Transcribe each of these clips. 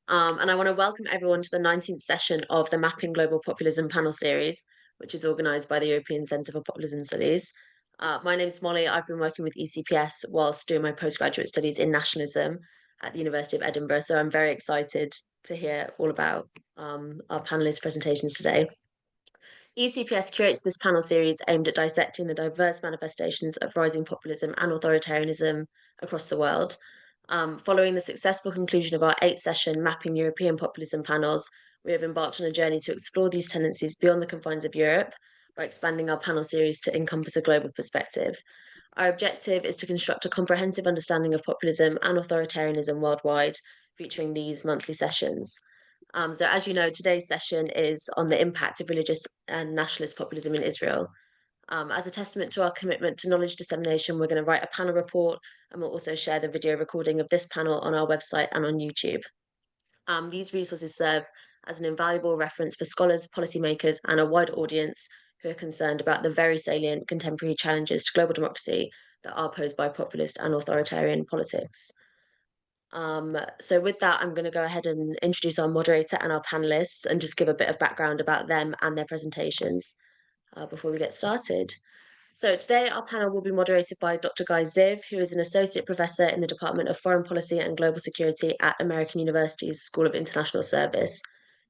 And I want to welcome everyone to the 19th session of the Mapping Global Populism panel series, which is organised by the European Centre for Populism Studies. My name is Molly. I've been working with ECPS whilst doing my postgraduate studies in nationalism at the University of Edinburgh. So I'm very excited to hear all about our panelists' presentations today. ECPS curates this panel series aimed at dissecting the diverse manifestations of rising populism and authoritarianism across the world. Following the successful conclusion of our 8-session Mapping European Populism panels, we have embarked on a journey to explore these tendencies beyond the confines of Europe by expanding our panel series to encompass a global perspective. Our objective is to construct a comprehensive understanding of populism and authoritarianism worldwide, featuring these monthly sessions. So as you know, today's session is on the impact of religious and nationalist populism in Israel. As a testament to our commitment to knowledge dissemination, we're going to write a panel report, and we'll also share the video recording of this panel on our website and on YouTube. These resources serve as an invaluable reference for scholars, policymakers, and a wide audience who are concerned about the very salient contemporary challenges to global democracy that are posed by populist and authoritarian politics. So with that, I'm going to go ahead and introduce our moderator and our panelists and just give a bit of background about them and their presentations before we get started. So today our panel will be moderated by Dr. Guy Ziv, who is an associate professor in the Department of Foreign Policy and Global Security at American University's School of International Service.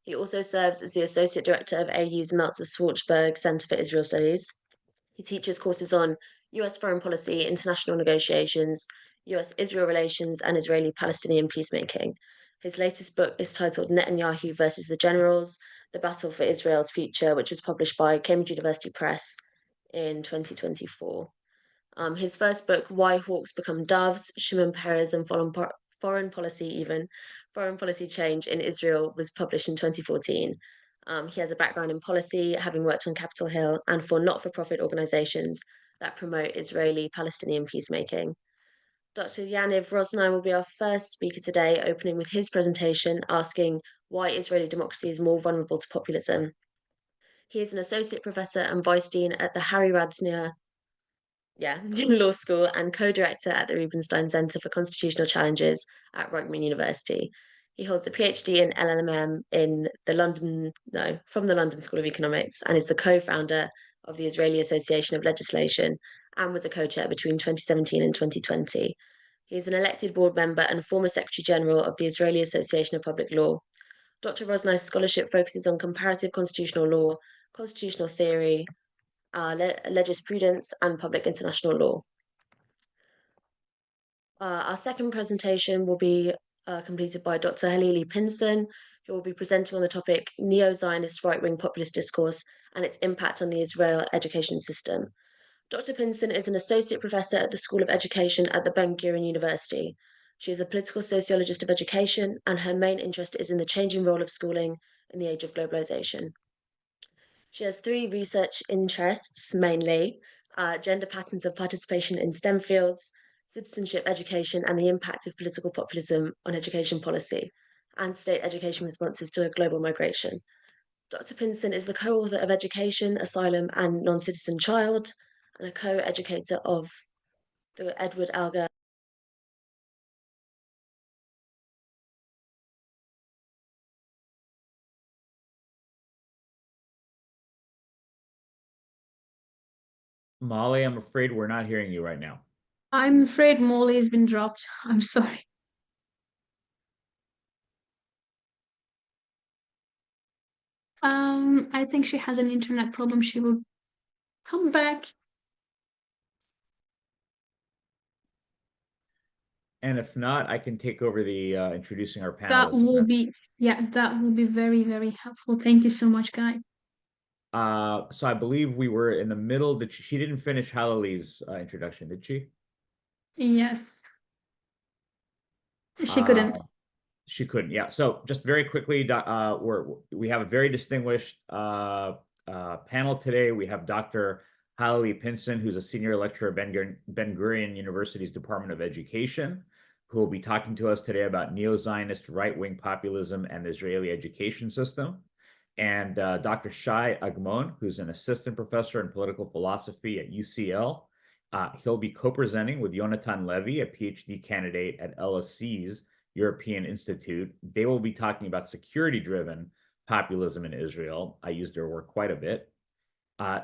He also serves as the associate director of AU's Meltzer-Schwarzberg Center for Israel Studies. He teaches courses on US foreign policy, international negotiations, US-Israel relations, and Israeli-Palestinian peacemaking. His latest book is titled Netanyahu versus the Generals, The Battle for Israel's Future, which was published by Cambridge University Press in 2024. His first book, Why Hawks Become Doves, Shimon Peres and Foreign Policy Change in Israel, was published in 2014. He has a background in policy, having worked on Capitol Hill and for not-for-profit organizations that promote Israeli-Palestinian peacemaking. Dr. Yaniv Roznai will be our first speaker today, opening with his presentation asking why Israeli democracy is more vulnerable to populism. He is an associate professor and vice dean at the Harry Radzyner Law School and co-director at the Rubinstein Center for Constitutional Challenges at Reichman University. He holds a PhD in LLM from the London School of Economics, and is the co-founder of the Israeli Association of Legislation and was a co-chair between 2017 and 2020. He is an elected board member and former Secretary General of the Israeli Association of Public Law. Dr. Roznai's scholarship focuses on comparative constitutional law, constitutional theory, jurisprudence, and public international law. Our second presentation will be completed by Dr. Halleli Pinson, who will be presenting on the topic Neo-Zionist right-wing populist discourse and its impact on the Israel education system. Dr. Pinson is an associate professor at the School of Education at the Ben-Gurion University. She is a political sociologist of education, and her main interest is in the changing role of schooling in the age of globalization. She has 3 research interests, mainly gender patterns of participation in STEM fields, citizenship education, and the impact of political populism on education policy, and state education responses to global migration. Dr. Pinson is the co-author of Education, Asylum, and Non-Citizen Child, and a co-educator of the Edward Alger Molly, I'm afraid we're not hearing you right now. I'm afraid Molly has been dropped. I'm sorry. I think she has an internet problem. She will come back. And if not, I can take over the introducing our panelists. That will be very, very helpful. Thank you so much, Guy. So I believe we were in the middle. She didn't finish Halleli's introduction, did she? Yes. She couldn't. She couldn't, yeah. So just very quickly, we have a very distinguished panel today. We have Dr. Halleli Pinson, who's a senior lecturer at Ben-Gurion University's Department of Education, who will be talking to us today about neo-Zionist right-wing populism and the Israeli education system. And Dr. Shai Agmon, who's an assistant professor in political philosophy at UCL. He'll be co-presenting with Yonatan Levi, a PhD candidate at LSE's European Institute. They will be talking about security-driven populism in Israel. I used their work quite a bit.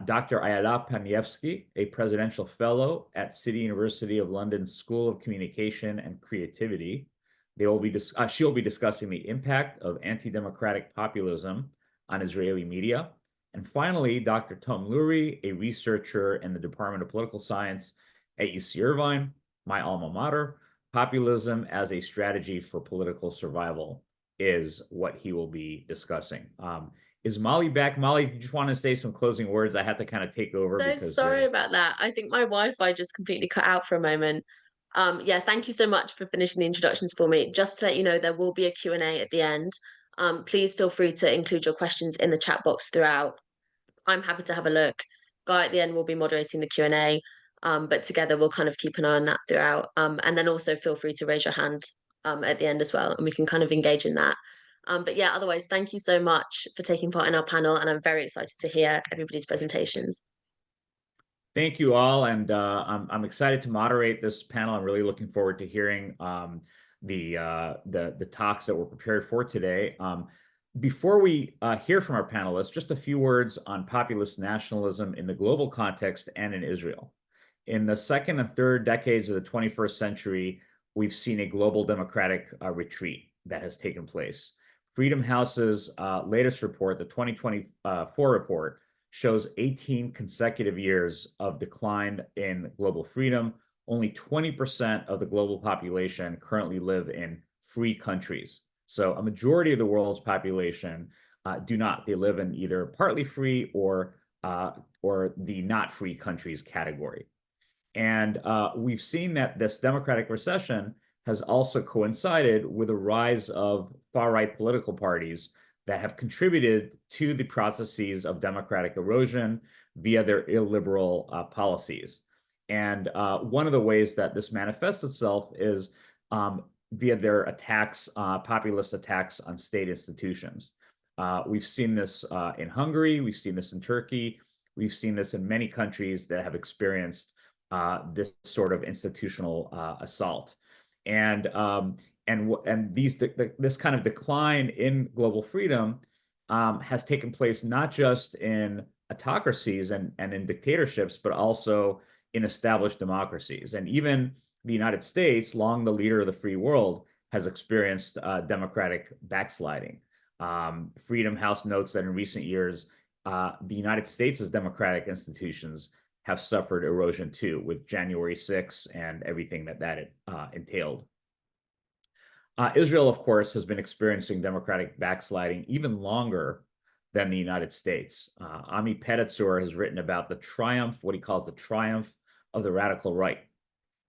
Dr. Ayala Panievsky, a presidential fellow at City University of London's School of Communication and Creativity. She'll be discussing the impact of anti-democratic populism on Israeli media. And finally, Dr. Tom Lurie, a researcher in the Department of Political Science at UC Irvine, my alma mater. Populism as a strategy for political survival is what he will be discussing. Is Molly back? Molly, you just want to say some closing words? I had to kind of take over So because sorry about that. I think my Wi-Fi just completely cut out for a moment. Yeah, thank you so much for finishing the introductions for me. Just to let you know, there will be a Q&A at the end. Please feel free to include your questions in the chat box throughout. I'm happy to have a look. Guy at the end will be moderating the Q&A, but together we'll kind of keep an eye on that throughout. And then also feel free to raise your hand at the end as well, and we can kind of engage in that. But yeah, otherwise, thank you so much for taking part in our panel, and I'm very excited to hear everybody's presentations. thank you all, and I'm excited to moderate this panel. I'm really looking forward to hearing the talks that were prepared for today. Before we hear from our panelists, just a few words on populist nationalism in the global context and in Israel. In the second and third decades of the 21st century, we've seen a global democratic retreat that has taken place. Freedom House's latest report, the 2024 report, shows 18 consecutive years of decline in global freedom. Only 20% of the global population currently live in free countries. So a majority of the world's population do not. They live in either partly free or the not free countries category. And we've seen that this democratic recession has also coincided with a rise of far-right political parties that have contributed to the processes of democratic erosion via their illiberal policies. And one of the ways that this manifests itself is via their attacks, populist attacks on state institutions. We've seen this in Hungary, we've seen this in Turkey, we've seen this in many countries that have experienced this sort of institutional assault. And this kind of decline in global freedom has taken place not just in autocracies and in dictatorships, but also in established democracies. And even the United States, long the leader of the free world, has experienced democratic backsliding. Freedom House notes that in recent years, the United States' democratic institutions have suffered erosion too, with January 6 and everything that entailed. Israel, of course, has been experiencing democratic backsliding even longer than the United States. Ami Peditzur has written about the triumph, what he calls the triumph of the radical right.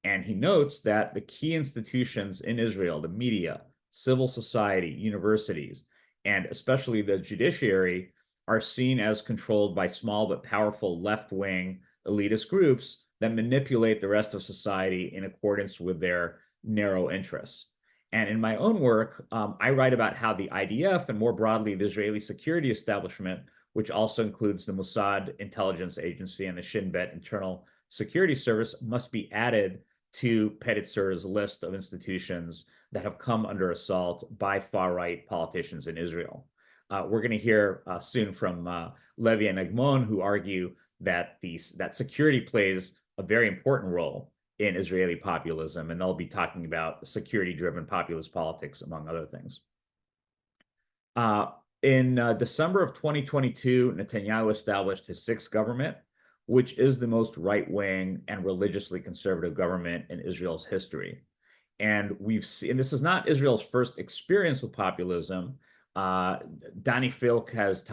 And he notes that the key institutions in Israel, the media, civil society, universities, and especially the judiciary, are seen as controlled by small but powerful left-wing elitist groups that manipulate the rest of society in accordance with their narrow interests. And in my own work, I write about how the IDF and more broadly the Israeli security establishment, which also includes the Mossad intelligence agency and the Shin Bet internal security service, must be added to Peditzur's list of institutions that have come under assault by far-right politicians in Israel. We're going to hear soon from Levi and Agmon, who argue that that security plays a very important role in Israeli populism, and they'll be talking about security-driven populist politics, among other things. In December of 2022, Netanyahu established his sixth government, which is the most right-wing and religiously conservative government in Israel's history. And we've seen, this is not Israel's first experience with populism. Danny Filk has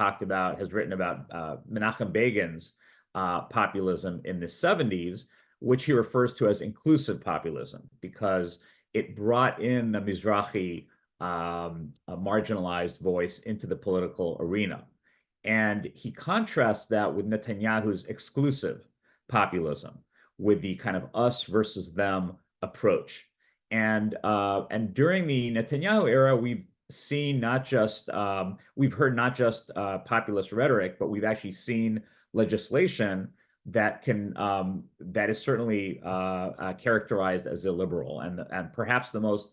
written about Menachem Begin's populism in the 70s, which he refers to as inclusive populism, because it brought in the Mizrahi a marginalized voice into the political arena. And he contrasts that with Netanyahu's exclusive populism, with the kind of us versus them approach. And during the Netanyahu era, we've heard not just populist rhetoric, but we've actually seen legislation that is certainly characterized as illiberal. And perhaps the most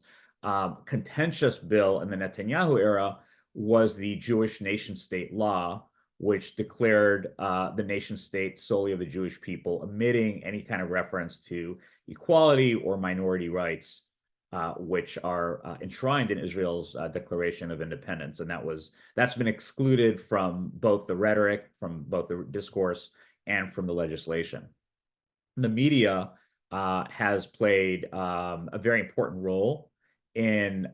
contentious bill in the Netanyahu era was the Jewish nation-state law, which declared the nation-state solely of the Jewish people, omitting any kind of reference to equality or minority rights, which are enshrined in Israel's Declaration of Independence. And that's been excluded from both the rhetoric, from both the discourse, and from the legislation. The media has played a very important role in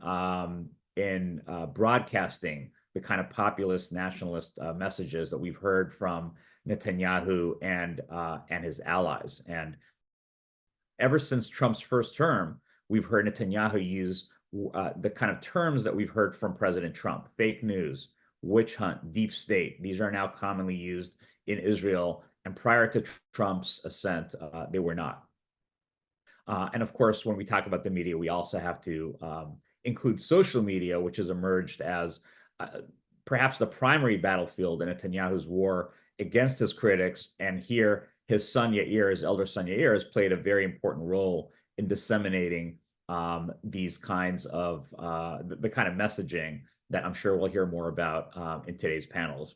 broadcasting the kind of populist nationalist messages that we've heard from Netanyahu and his allies. And ever since Trump's first term, we've heard Netanyahu use the kind of terms that we've heard from President Trump: fake news, witch hunt, deep state. These are now commonly used in Israel, and prior to Trump's ascent, they were not. And of course, when we talk about the media, we also have to include social media, which has emerged as perhaps the primary battlefield in Netanyahu's war against his critics. And here, his son Yair, his elder son Yair, has played a very important role in disseminating these kinds of the kind of messaging that I'm sure we'll hear more about in today's panels.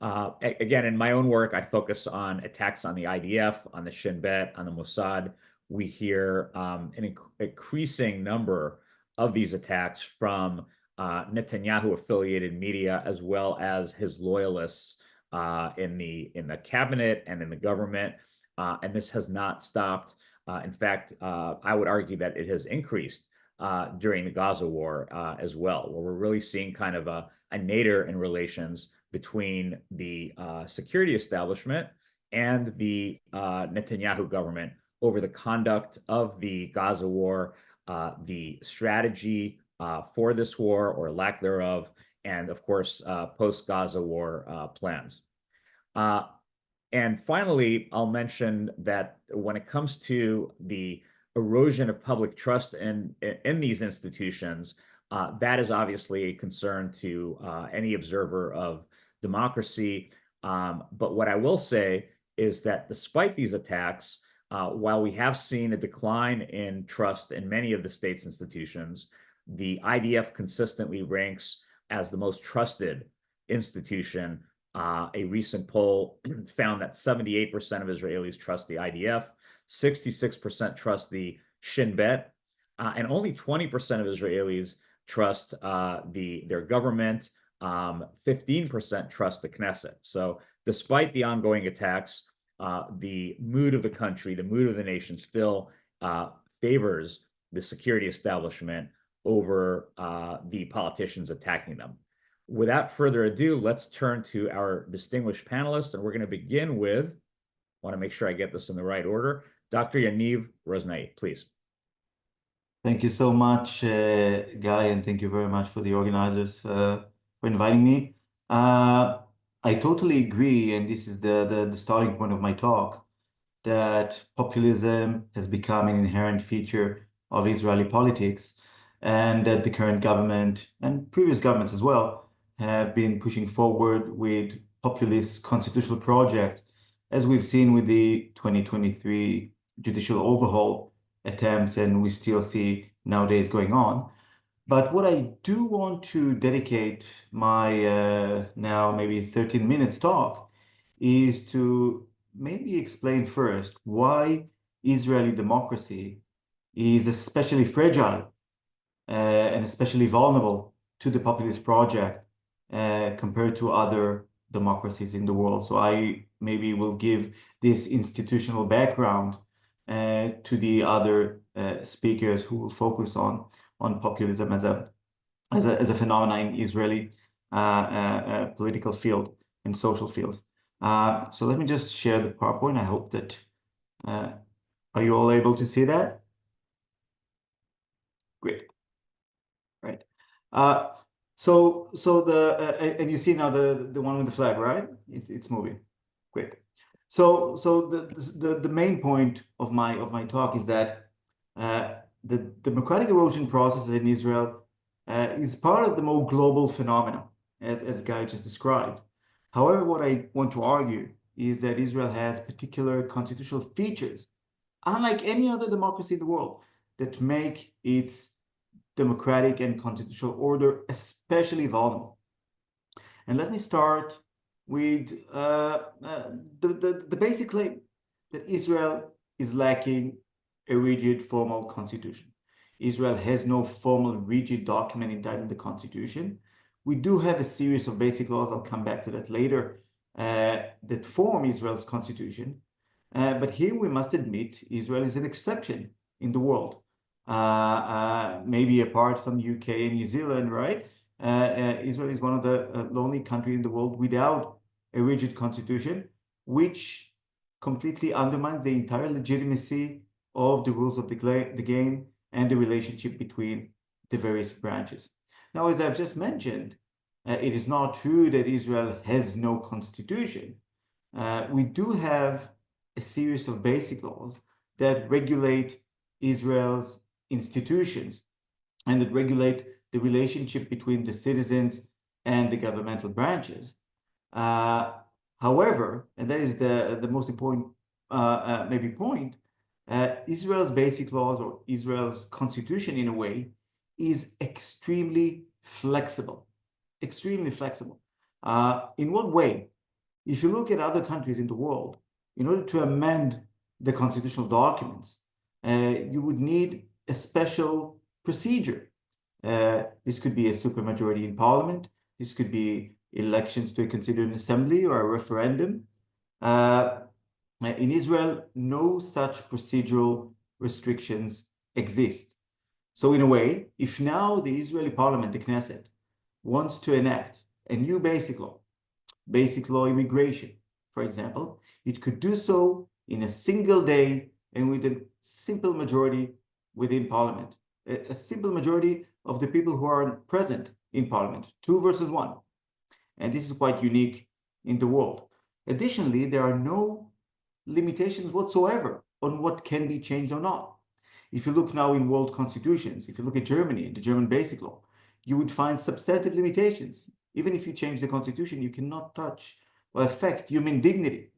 Again, in my own work, I focus on attacks on the IDF, on the Shin Bet, on the Mossad. We hear an increasing number of these attacks from Netanyahu-affiliated media, as well as his loyalists in the cabinet and in the government. And this has not stopped. In fact, I would argue that it has increased during the Gaza war as well, where we're really seeing kind of a nadir in relations between the security establishment and the Netanyahu government over the conduct of the Gaza war, the strategy for this war or lack thereof, and of course, post-Gaza war plans. And finally, I'll mention that when it comes to the erosion of public trust in these institutions, that is obviously a concern to any observer of democracy. But what I will say is that despite these attacks, while we have seen a decline in trust in many of the state's institutions, the IDF consistently ranks as the most trusted institution. A recent poll found that 78% of Israelis trust the IDF, 66% trust the Shin Bet, and only 20% of Israelis trust their government. 15% trust the Knesset. So despite the ongoing attacks, the mood of the country, the mood of the nation still favors the security establishment over the politicians attacking them. Without further ado, let's turn to our distinguished panelists, and we're going to begin with, I want to make sure I get this in the right order, Dr. Yaniv Roznai, please. Thank you so much, Guy, and thank you very much for the organizers for inviting me. I totally agree, and this is the starting point of my talk, that populism has become an inherent feature of Israeli politics, and that the current government and previous governments as well have been pushing forward with populist constitutional projects, as we've seen with the 2023 judicial overhaul attempts, and we still see nowadays going on. But what I do want to dedicate my now maybe 13 minutes talk is to maybe explain first why Israeli democracy is especially fragile and especially vulnerable to the populist project compared to other democracies in the world. So I maybe will give this institutional background to the other speakers who will focus on populism as a phenomenon in Israeli political field and social fields. So let me just share the PowerPoint. I hope that are you all able to see that? Great. Right. So the and you see now the one with the flag, right? It's moving. Great. So the main point of my talk is that the democratic erosion process in Israel is part of the more global phenomenon, as Guy just described. However, what I want to argue is that Israel has particular constitutional features, unlike any other democracy in the world, that make its democratic and constitutional order especially vulnerable. And let me start with the basic claim that Israel is lacking a rigid formal constitution. Israel has no formal rigid document entitled the Constitution. We do have a series of basic laws, I'll come back to that later, that form Israel's constitution. But here we must admit Israel is an exception in the world. Maybe apart from UK and New Zealand, right? Israel is one of the only countries in the world without a rigid constitution, which completely undermines the entire legitimacy of the rules of the game and the relationship between the various branches. Now, as I've just mentioned, it is not true that Israel has no constitution. We do have a series of basic laws that regulate Israel's institutions and that regulate the relationship between the citizens and the governmental branches. However, and that is the most important maybe point, Israel's basic laws or Israel's constitution in a way is extremely flexible, extremely flexible. In what way? If you look at other countries in the world, in order to amend the constitutional documents, you would need a special procedure. This could be a supermajority in parliament. This could be elections to a constituent assembly or a referendum. In Israel, no such procedural restrictions exist. So in a way, if now the Israeli parliament, the Knesset, wants to enact a new basic law immigration, for example, it could do so in a single day and with a simple majority within parliament, a simple majority of the people who are present in parliament, 2 versus 1. And this is quite unique in the world. Additionally, there are no limitations whatsoever on what can be changed or not. If you look now in world constitutions, if you look at Germany, the German basic law, you would find substantive limitations. Even if you change the constitution, you cannot touch or affect human dignity.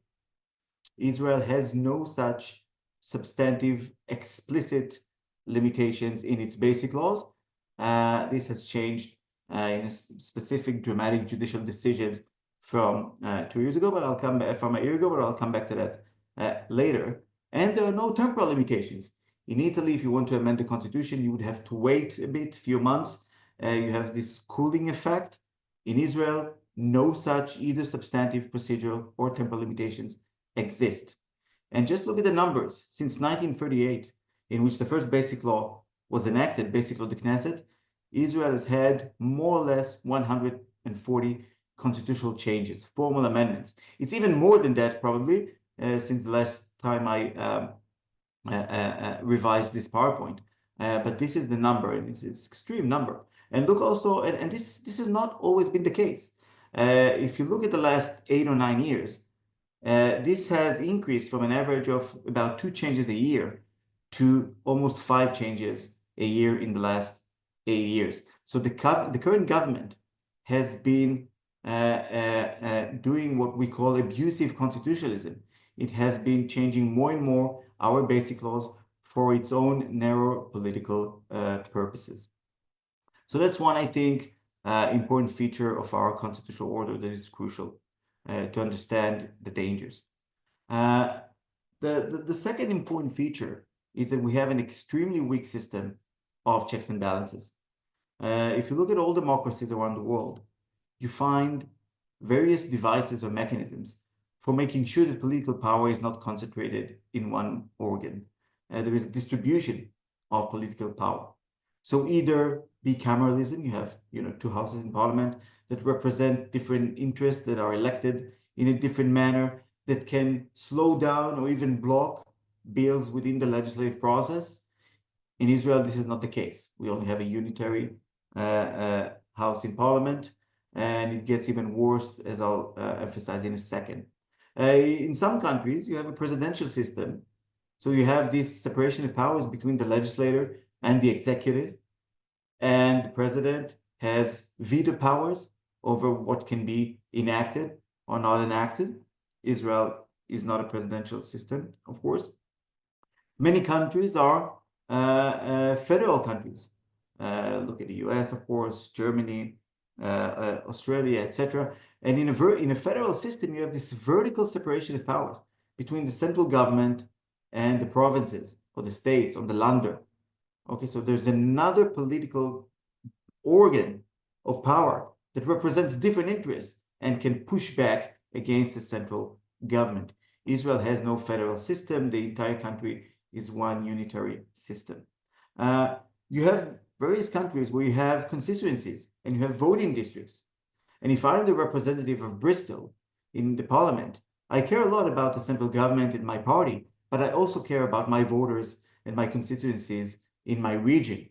Israel has no such substantive, explicit limitations in its basic laws. This has changed in specific dramatic judicial decisions from 2 years ago, but I'll come back from a year ago, but I'll come back to that later. And there are no temporal limitations. In Italy, if you want to amend the constitution, you would have to wait a bit, few months. You have this cooling effect. In Israel, no such either substantive, procedural, or temporal limitations exist. And just look at the numbers. Since 1938, in which the first basic law was enacted, basic law of the Knesset, Israel has had more or less 140 constitutional changes, formal amendments. It's even more than that, probably, since the last time I revised this PowerPoint. But this is the number, and it's an extreme number. And look also, and this has not always been the case. If you look at the last 8 or 9 years, this has increased from an average of about 2 changes a year to almost 5 changes a year in the last 8 years. So the current government has been doing what we call abusive constitutionalism. It has been changing more and more our basic laws for its own narrow political purposes. So that's one, I think, important feature of our constitutional order that is crucial to understand the dangers. The second important feature is that we have an extremely weak system of checks and balances. If you look at all democracies around the world, you find various devices or mechanisms for making sure that political power is not concentrated in one organ. There is a distribution of political power. So either bicameralism, you have 2 houses in parliament that represent different interests that are elected in a different manner that can slow down or even block bills within the legislative process. In Israel, this is not the case. We only have a unitary house in parliament, and it gets even worse, as I'll emphasize in a second. In some countries, you have a presidential system. So you have this separation of powers between the legislator and the executive, and the president has veto powers over what can be enacted or not enacted. Israel is not a presidential system, of course. Many countries are federal countries. Look at the US, of course, Germany, Australia, etc. And in a federal system, you have this vertical separation of powers between the central government and the provinces or the states or the Länder. Okay, so there's another political organ of power that represents different interests and can push back against the central government. Israel has no federal system. The entire country is one unitary system. You have various countries where you have constituencies and you have voting districts. And if I'm the representative of Bristol in the parliament, I care a lot about the central government and my party, but I also care about my voters and my constituencies in my region.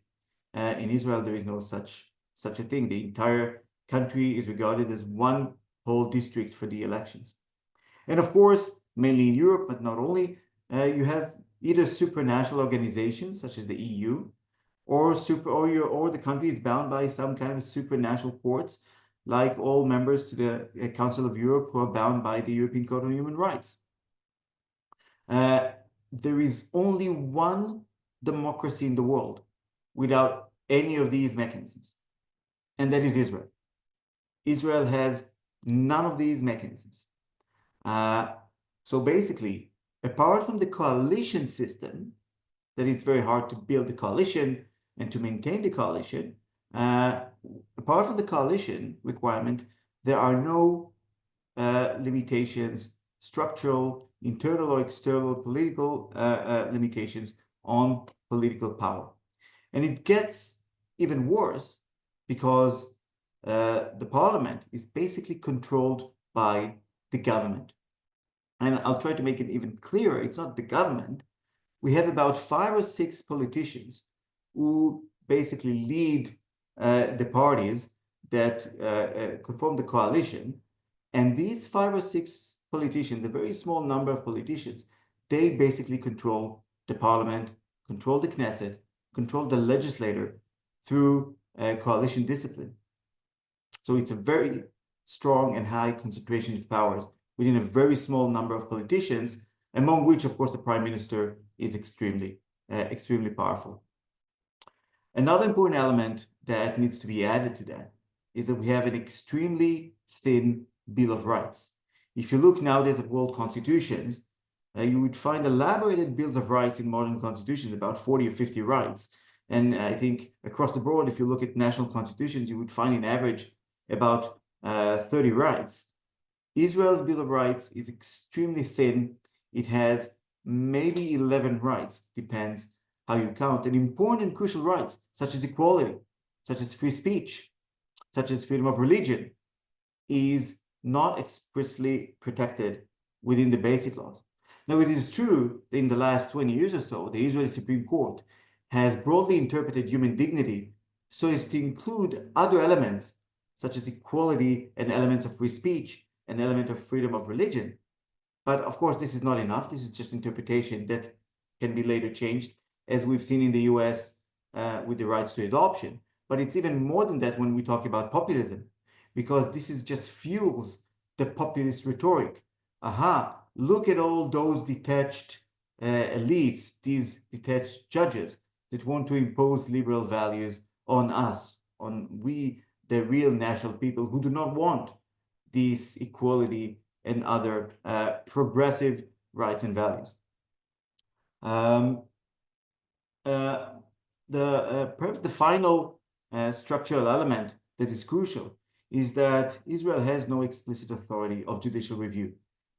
In Israel, there is no such a thing. The entire country is regarded as one whole district for the elections. And of course, mainly in Europe, but not only, you have either supranational organizations such as the EU, or the country is bound by some kind of supranational courts, like all members to the Council of Europe who are bound by the European Court on Human Rights. There is only one democracy in the world without any of these mechanisms, and that is Israel. Israel has none of these mechanisms. So basically, apart from the coalition system, that it's very hard to build a coalition and to maintain the coalition, apart from the coalition requirement, there are no limitations, structural, internal or external political limitations on political power. And it gets even worse because the parliament is basically controlled by the government. And I'll try to make it even clearer. It's not the government. We have about 5 or 6 politicians who basically lead the parties that conform the coalition. And these 5 or 6 politicians, a very small number of politicians, they basically control the parliament, control the Knesset, control the legislator through coalition discipline. So it's a very strong and high concentration of powers within a very small number of politicians, among which, of course, the prime minister is extremely powerful. Another important element that needs to be added to that is that we have an extremely thin Bill of Rights. If you look nowadays at world constitutions, you would find elaborated bills of rights in modern constitutions, about 40 or 50 rights. And I think across the board, if you look at national constitutions, you would find in average about 30 rights. Israel's Bill of Rights is extremely thin. It has maybe 11 rights, depends how you count, and important and crucial rights, such as equality, such as free speech, such as freedom of religion, is not expressly protected within the basic laws. Now, it is true that in the last 20 years or so, the Israeli Supreme Court has broadly interpreted human dignity so as to include other elements, such as equality and elements of free speech, an element of freedom of religion. But of course, this is not enough. This is just interpretation that can be later changed, as we've seen in the US with the rights to adoption. But it's even more than that when we talk about populism, because this is just fuels the populist rhetoric. Aha, look at all those detached elites, these detached judges that want to impose liberal values on us, on we, the real national people who do not want this equality and other progressive rights and values. Perhaps the final structural element that is crucial is that Israel has no explicit authority of judicial review.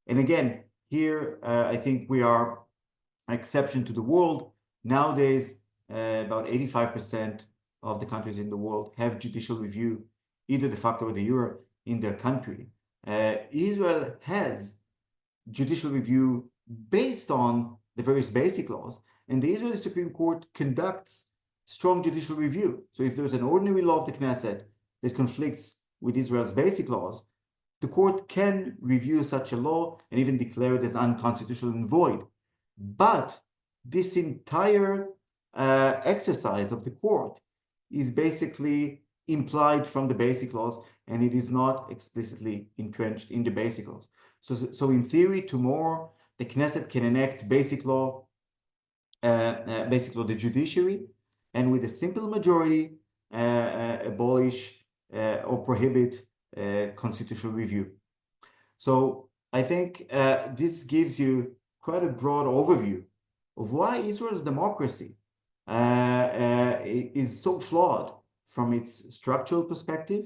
And again, here I think we are an exception to the world. Nowadays, about 85% of the countries in the world have judicial review, either de facto or de jure, in their country. Israel has judicial review based on the various basic laws, and the Israeli Supreme Court conducts strong judicial review. So if there's an ordinary law of the Knesset that conflicts with Israel's basic laws, the court can review such a law and even declare it as unconstitutional and void. But this entire exercise of the court is basically implied from the basic laws, and it is not explicitly entrenched in the basic laws. So in theory, tomorrow, the Knesset can enact basic law, the judiciary, and with a simple majority, abolish or prohibit constitutional review. So I think this gives you quite a broad overview of why Israel's democracy is so flawed from its structural perspective,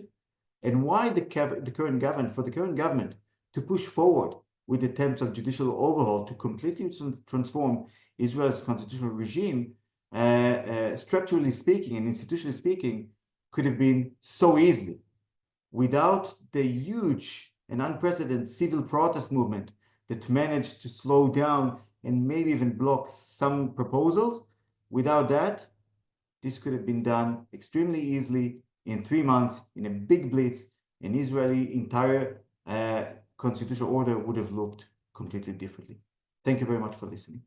and why the current government to push forward with attempts of judicial overhaul to completely transform Israel's constitutional regime, structurally speaking and institutionally speaking, could have been so easily. Without the huge and unprecedented civil protest movement that managed to slow down and maybe even block some proposals, without that, this could have been done extremely easily in 3 months in a big blitz, and Israeli entire constitutional order would have looked completely differently. Thank you very much for listening.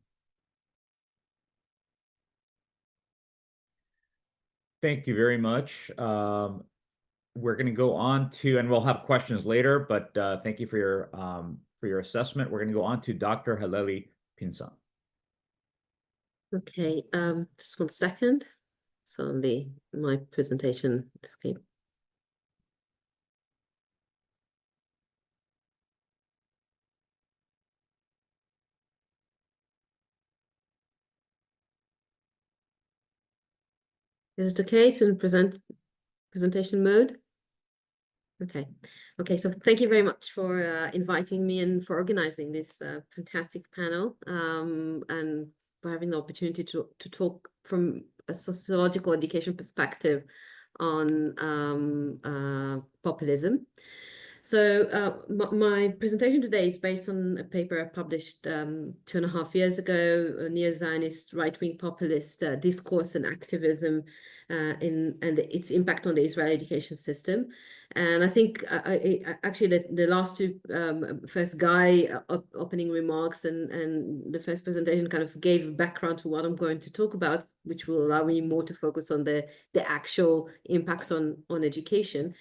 Thank you very much. We're going to go on to, and we'll have questions later, but thank you for your assessment. We're going to go on to Dr. Halleli Pinson. Okay, just 1 second. So my presentation escape. Is it okay to presentation mode? Okay, so thank you very much for inviting me and for organizing this fantastic panel, and for having the opportunity to talk from a sociological education perspective on populism. So my presentation today is based on a paper I published 2.5 years ago, a neo-Zionist right-wing populist discourse and activism and its impact on the Israeli education system. And I think actually the last two, first Guy opening remarks and the first presentation kind of gave a background to what I'm going to talk about, which will allow me more to focus on the actual impact on education.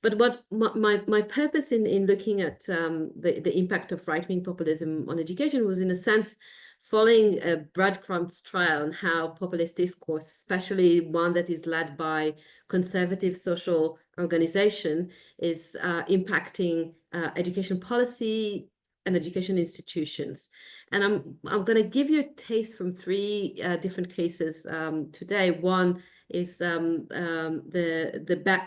But what my purpose in looking at the impact of right-wing populism on education was, in a sense, following a breadcrumbs trail on how populist discourse, especially one that is led by conservative social organization, is impacting education policy and education institutions. And I'm going to give you a taste from 3 different cases today. One is the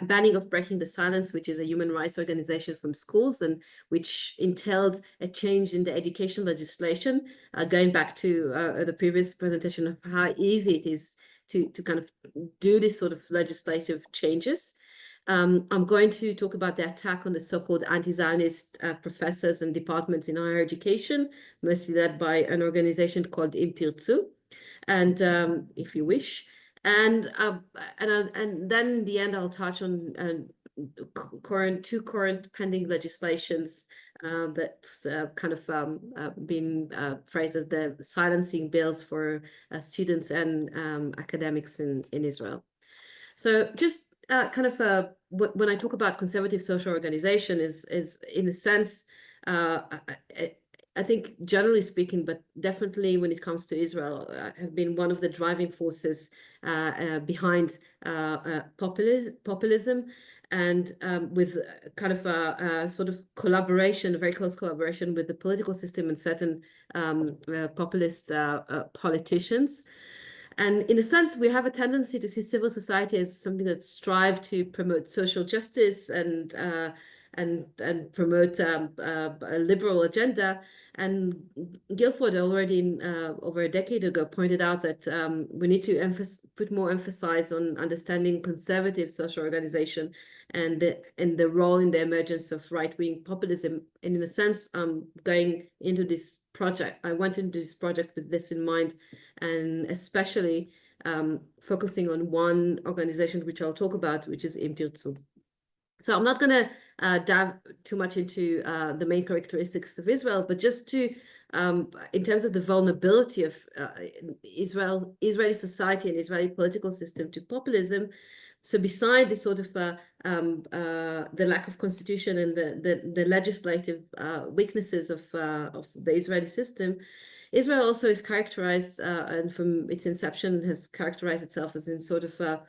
banning of Breaking the Silence, which is a human rights organization from schools, and which entailed a change in the education legislation, going back to the previous presentation of how easy it is to kind of do this sort of legislative changes. I'm going to talk about the attack on the so-called anti-Zionist professors and departments in higher education, mostly led by an organization called Im Tirtzu, and if you wish. And then in the end, I'll touch on two current pending legislations that's kind of been phrased as the silencing bills for students and academics in Israel. So just kind of when I talk about conservative social organization is in a sense, I think generally speaking, but definitely when it comes to Israel, have been one of the driving forces behind populism, and with kind of a sort of collaboration, a very close collaboration with the political system and certain populist politicians. And in a sense, we have a tendency to see civil society as something that strives to promote social justice and promote a liberal agenda. And Guilford already over a decade ago pointed out that we need to put more emphasis on understanding conservative social organization and the role in the emergence of right-wing populism. And in a sense, going into this project, I went into this project with this in mind, and especially focusing on one organization which I'll talk about, which is Im Tirtzu. So I'm not going to dive too much into the main characteristics of Israel, but just to, in terms of the vulnerability of Israeli society and Israeli political system to populism. So beside the sort of the lack of constitution and the legislative weaknesses of the Israeli system, Israel also is characterized, and from its inception has characterized itself as in sort of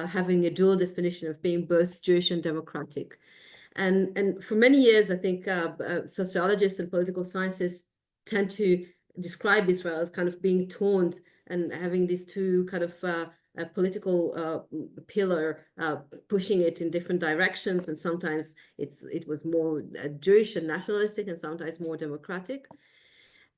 having a dual definition of being both Jewish and democratic. And for many years, I think sociologists and political scientists tend to describe Israel as kind of being torn and having these two kind of a political pillar pushing it in different directions, and sometimes it was more Jewish and nationalistic, and sometimes more democratic.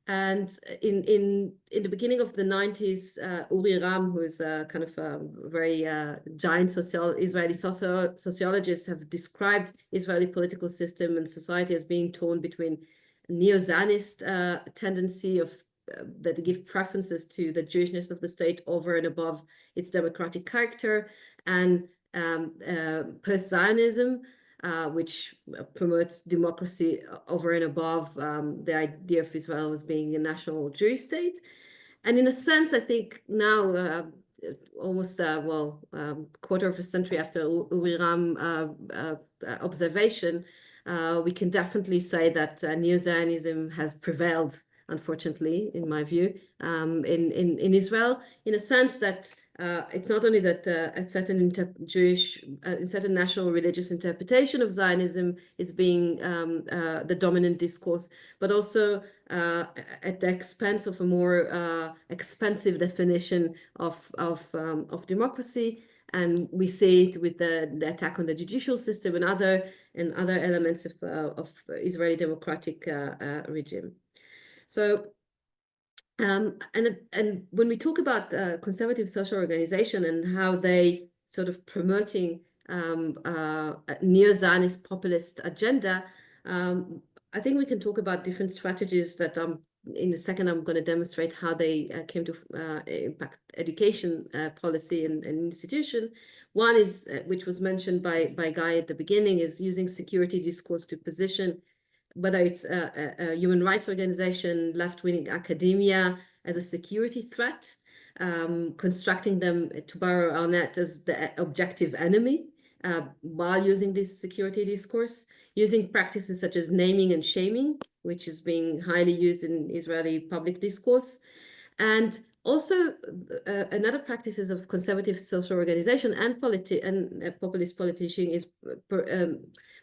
And in the beginning of the 90s, Uri Ram, who is a kind of a very giant Israeli sociologist, have described Israeli political system and society as being torn between neo-Zionist tendency of that give preferences to the Jewishness of the state over and above its democratic character, and post-Zionism, which promotes democracy over and above the idea of Israel as being a national Jewish state. And in a sense, I think now, almost quarter of a century after Uri Ram observation, we can definitely say that neo-Zionism has prevailed, unfortunately, in my view, in Israel, in a sense that it's not only that a certain certain national religious interpretation of Zionism is being the dominant discourse, but also at the expense of a more expensive definition of democracy. And we see it with the attack on the judicial system and other elements of Israeli democratic regime. So, and when we talk about conservative social organization and how they sort of promoting a neo-Zionist populist agenda, I think we can talk about different strategies that in a second I'm going to demonstrate how they came to impact education policy and institution. One is, which was mentioned by Guy at the beginning, is using security discourse to position whether it's a human rights organization, left-wing academia as a security threat, constructing them, to borrow Arnett, as the objective enemy, while using this security discourse, using practices such as naming and shaming, which is being highly used in Israeli public discourse. And also another practices of conservative social organization and populist politician is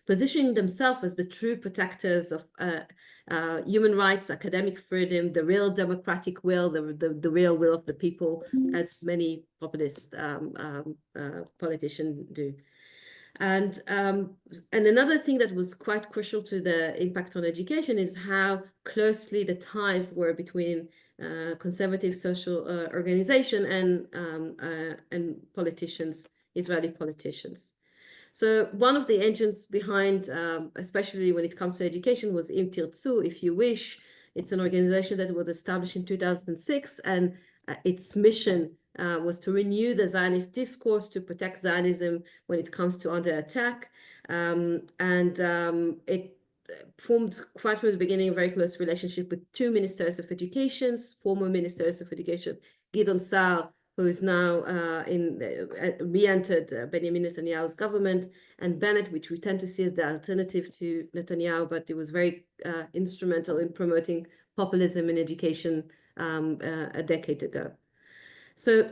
positioning themselves as the true protectors of human rights, academic freedom, the real democratic will, the real will of the people, as many populist politicians do. And another thing that was quite crucial to the impact on education is how closely the ties were between conservative social organization and politicians, Israeli politicians. So one of the engines behind, especially when it comes to education, was Im Tirtzu, if you wish. It's an organization that was established in 2006, and its mission was to renew the Zionist discourse, to protect Zionism when it comes to under attack. It formed quite from the beginning a very close relationship with two ministers of education, former ministers of education, Gideon Sa'ar, who is now re-entered Benjamin Netanyahu's government, and Bennett, which we tend to see as the alternative to Netanyahu, but it was very instrumental in promoting populism in education a decade ago. So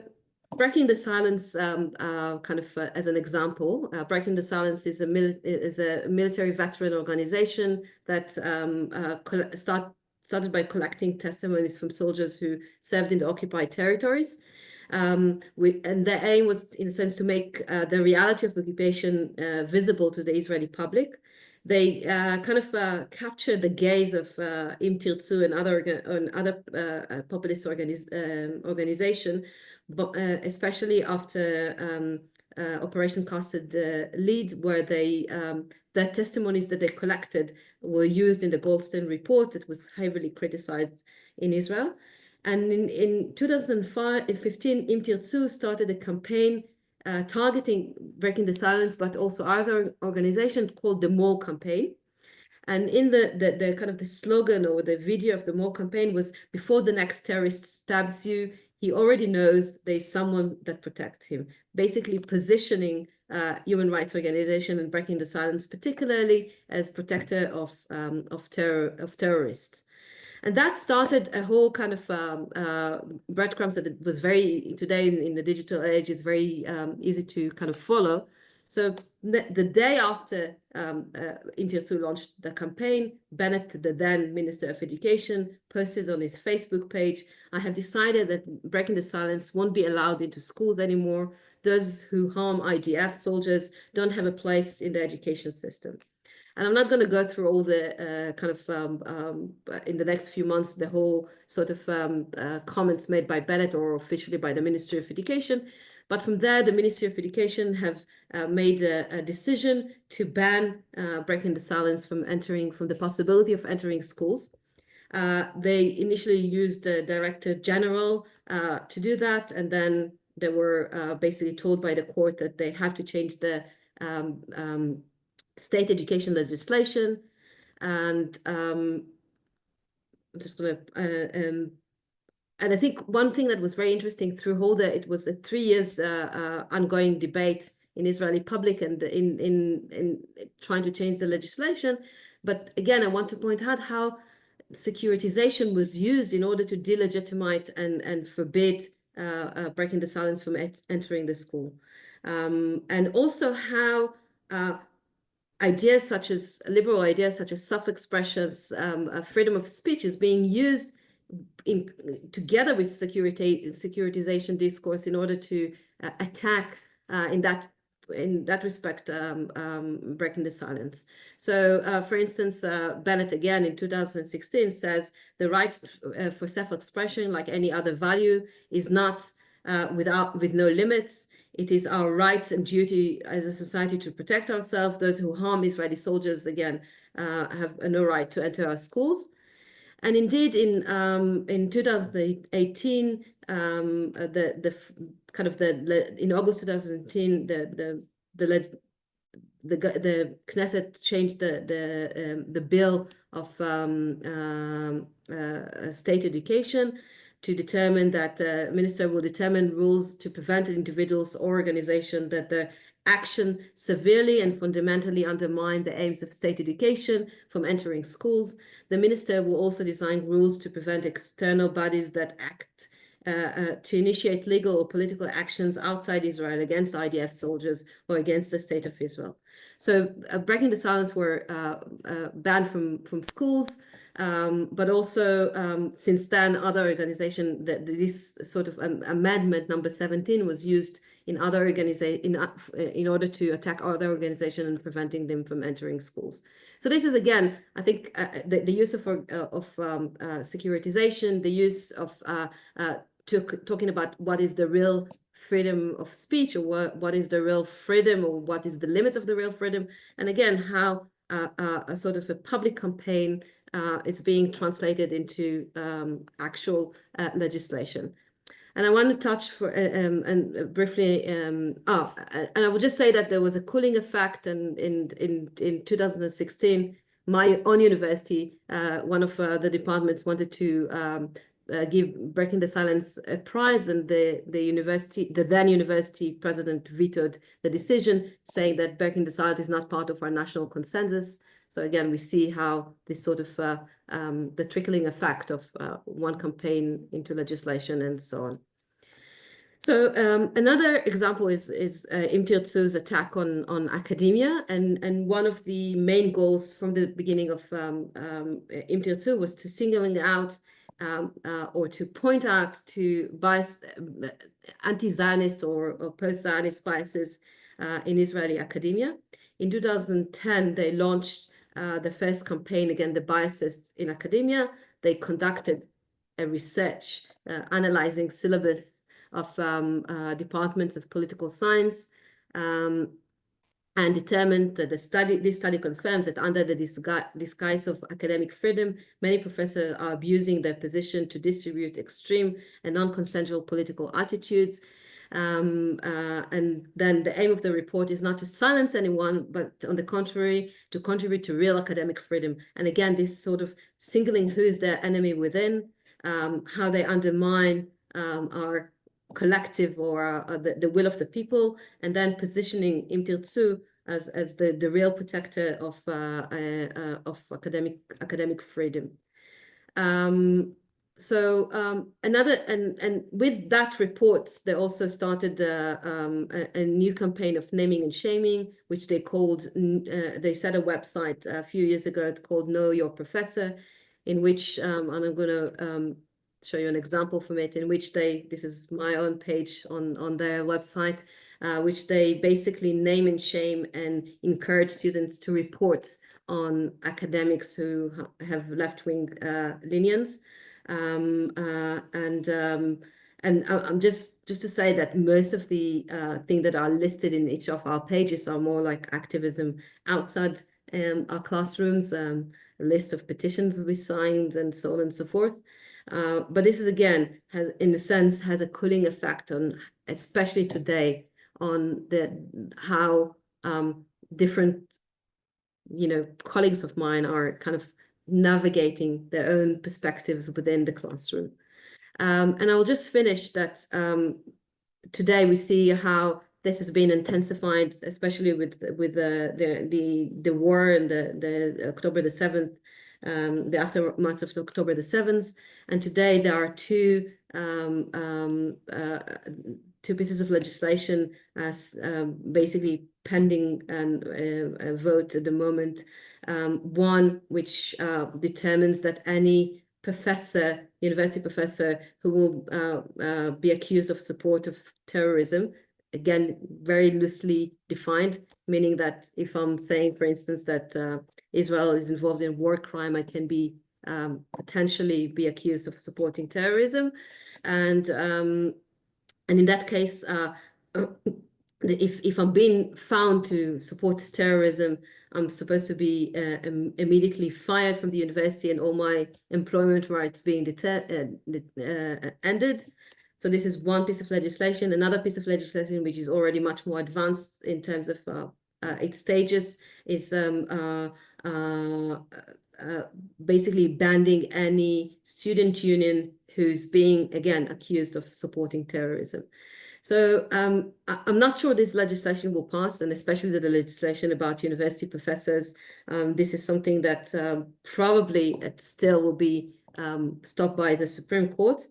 Breaking the Silence, as an example, Breaking the Silence is a military veteran organization that started by collecting testimonies from soldiers who served in the occupied territories. And the aim was, in a sense, to make the reality of occupation visible to the Israeli public. They captured the gaze of Im Tirtzu and other populist organization, but especially after Operation Casted Lead, where the testimonies that they collected were used in the Goldstein report that was heavily criticized in Israel. And in 2015, Im Tirtzu started a campaign targeting Breaking the Silence, but also other organization called the More Campaign. And in the kind of the slogan or the video of the More Campaign was, before the next terrorist stabs you, he already knows there's someone that protects him, basically positioning human rights organization and Breaking the Silence particularly as protector of terrorists. And that started a whole kind of breadcrumbs that it was very, today in the digital age, is very easy to kind of follow. So the day after Im Tirtzu launched the campaign, Bennett, the then Minister of Education, posted on his Facebook page, "I have decided that breaking the silence won't be allowed into schools anymore. Those who harm IDF soldiers don't have a place in the education system." And I'm not going to go through all the kind of, in the next few months, the whole sort of comments made by Bennett or officially by the Ministry of Education. But from there, the Ministry of Education have made a decision to ban breaking the silence from the possibility of entering schools. They initially used the Director General to do that, and then they were basically told by the court that they have to change the state education legislation. And I'm just going to, and I think one thing that was very interesting through all it was a 3 years ongoing debate in Israeli public and in trying to change the legislation. But again, I want to point out how securitization was used in order to delegitimize and forbid breaking the silence from entering the school. And also how ideas such as liberal ideas such as self-expressions, freedom of speech is being used together with securitization discourse in order to attack in that respect breaking the silence. So for instance, Bennett again in 2016 says the right for self-expression, like any other value, is not with no limits. It is our right and duty as a society to protect ourselves. Those who harm Israeli soldiers, again, have no right to enter our schools. And indeed, in 2018, in August 2018, the Knesset changed the bill of state education to determine that the minister will determine rules to prevent individuals or organizations that the action severely and fundamentally undermine the aims of state education from entering schools. The minister will also design rules to prevent external bodies that act to initiate legal or political actions outside Israel against IDF soldiers or against the state of Israel. So breaking the silence were banned from schools. But also since then, other organizations, this sort of amendment number 17 was used in other organizations in order to attack other organizations and preventing them from entering schools. So this is, again, I think the use of securitization, the use of talking about what is the real freedom of speech, or what is the real freedom, or what is the limits of the real freedom, and again, how a sort of a public campaign it's being translated into actual legislation. And I want to touch briefly, and I would just say that there was a cooling effect, and in 2016, my own university, one of the departments wanted to give Breaking the Silence a prize, and the then university president vetoed the decision, saying that Breaking the Silence is not part of our national consensus. So again, we see how this sort of the trickling effect of one campaign into legislation and so on. So another example is Im Tirtzu's attack on academia, and one of the main goals from the beginning of Im Tirtzu was to singling out or to point out to bias, anti-Zionist or post-Zionist biases in Israeli academia. In 2010, they launched the first campaign against the biases in academia. They conducted a research analyzing syllabus of departments of political science, and determined that this study confirms that under the disguise of academic freedom, many professors are abusing their position to distribute extreme and non-consensual political attitudes. And then the aim of the report is not to silence anyone, but on the contrary, to contribute to real academic freedom. And again, this sort of singling who is their enemy within, how they undermine our collective or the will of the people, and then positioning Im Tirtzu as the real protector of academic freedom. And with that report, they also started a new campaign of naming and shaming, which they called, they set a website a few years ago called Know Your Professor, in which, and I'm going to show you an example from it, in which this is my own page on their website, which they basically name and shame and encourage students to report on academics who have left-wing leanings. And I'm just to say that most of the things that are listed in each of our pages are more like activism outside our classrooms, a list of petitions we signed and so on and so forth. But this is, again, in a sense, has a cooling effect on, especially today, on how different, colleagues of mine are kind of navigating their own perspectives within the classroom. And I'll just finish that today we see how this has been intensified, especially with the war and the October the 7th, the aftermath of October the 7th. And today there are two pieces of legislation as basically pending a vote at the moment. One which determines that any professor, university professor, who will be accused of support of terrorism, again, very loosely defined, meaning that if I'm saying, for instance, that Israel is involved in war crime, I can be potentially be accused of supporting terrorism. And in that case, if I'm being found to support terrorism, I'm supposed to be immediately fired from the university and all my employment rights being ended. So this is one piece of legislation. Another piece of legislation, which is already much more advanced in terms of its stages, is basically banning any student union who's being, again, accused of supporting terrorism. So I'm not sure this legislation will pass, and especially the legislation about university professors. This is something that probably it still will be stopped by the Supreme Court.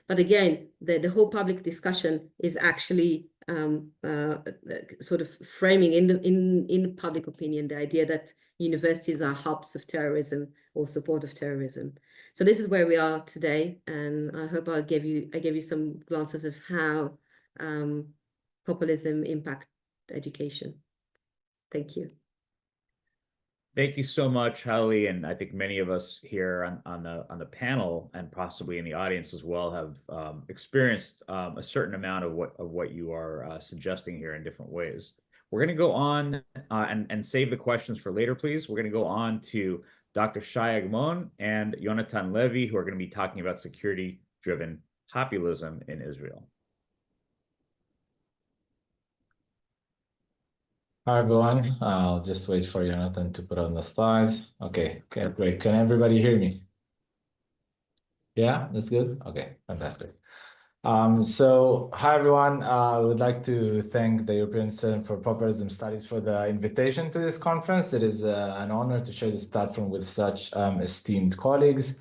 But again, the whole public discussion is actually sort of framing in public opinion the idea that universities are hubs of terrorism or support of terrorism. So this is where we are today, and I hope I gave you some glances of how populism impact education. Thank you. Thank you so much, Halleli, and I think many of us here on the panel and possibly in the audience as well have experienced a certain amount of what you are suggesting here in different ways. We're going to go on and save the questions for later, please. We're going to go on to Dr. Shai Agmon and Yonatan Levi, who are going to be talking about security-driven populism in Israel. Hi, everyone. I'll just wait for Yonatan to put on the slides. Okay, great. Can everybody hear me? Yeah, that's good. Okay, fantastic. So hi, everyone. I would like to thank the European Center for Populism Studies for the invitation to this conference. It is an honor to share this platform with such esteemed colleagues.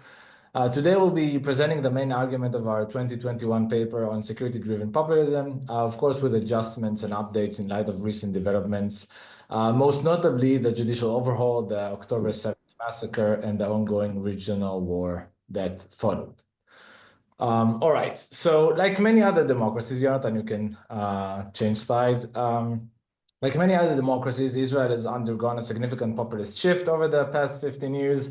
Today, we'll be presenting the main argument of our 2021 paper on security-driven populism, of course, with adjustments and updates in light of recent developments, most notably the judicial overhaul, the October 7th massacre, and the ongoing regional war that followed. All right, so like many other democracies, Yonatan, you can change slides. Like many other democracies, Israel has undergone a significant populist shift over the past 15 years.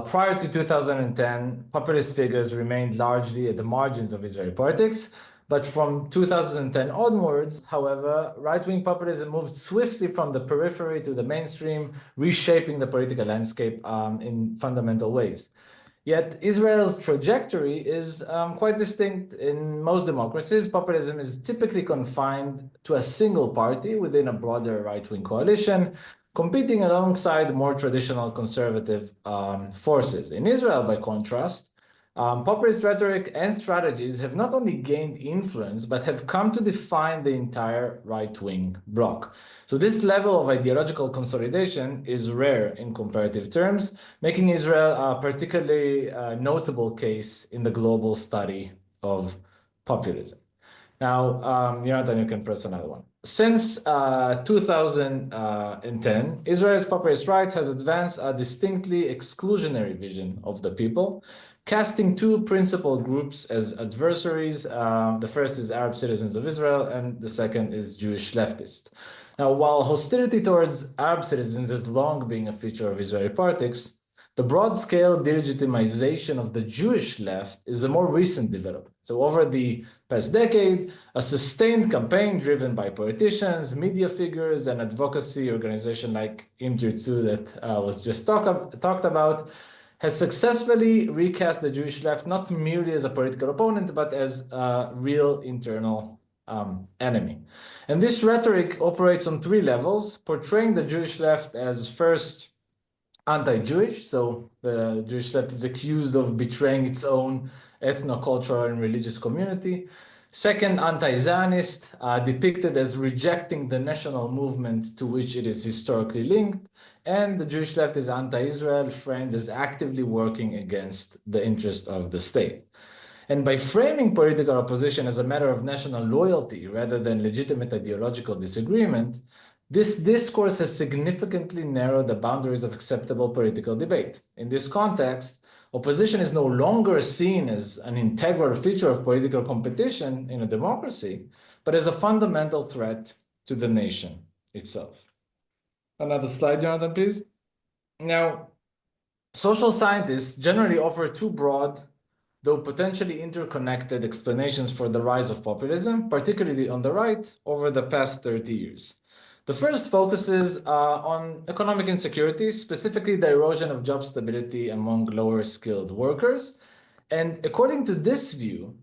Prior to 2010, populist figures remained largely at the margins of Israeli politics. But from 2010 onwards, however, right-wing populism moved swiftly from the periphery to the mainstream, reshaping the political landscape in fundamental ways. Yet Israel's trajectory is quite distinct. In most democracies, populism is typically confined to a single party within a broader right-wing coalition, competing alongside more traditional conservative forces. In Israel, by contrast, Populist rhetoric and strategies have not only gained influence, but have come to define the entire right-wing bloc. So this level of ideological consolidation is rare in comparative terms, making Israel a particularly notable case in the global study of populism. Now, Yonatan, you can press another one. Since 2010, Israel's populist right has advanced a distinctly exclusionary vision of the people, casting two principal groups as adversaries. The first is Arab citizens of Israel, and the second is Jewish leftists. Now, while hostility towards Arab citizens has long been a feature of Israeli politics, the broad-scale delegitimization of the Jewish left is a more recent development. So over the past decade, a sustained campaign driven by politicians, media figures, and advocacy organizations like Im Tirtzu that was just talked about has successfully recast the Jewish left not merely as a political opponent, but as a real internal enemy. And this rhetoric operates on three levels, portraying the Jewish left as first anti-Jewish, so the Jewish left is accused of betraying its own ethno-cultural and religious community. Second, anti-Zionist, depicted as rejecting the national movement to which it is historically linked. And the Jewish left is anti-Israel, framed as actively working against the interest of the state. And by framing political opposition as a matter of national loyalty rather than legitimate ideological disagreement, this discourse has significantly narrowed the boundaries of acceptable political debate. In this context, opposition is no longer seen as an integral feature of political competition in a democracy, but as a fundamental threat to the nation itself. Another slide, Jonathan, please. Now, social scientists generally offer two broad, though potentially interconnected explanations for the rise of populism, particularly on the right, over the past 30 years. The first focuses on economic insecurity, specifically the erosion of job stability among lower skilled workers. And according to this view,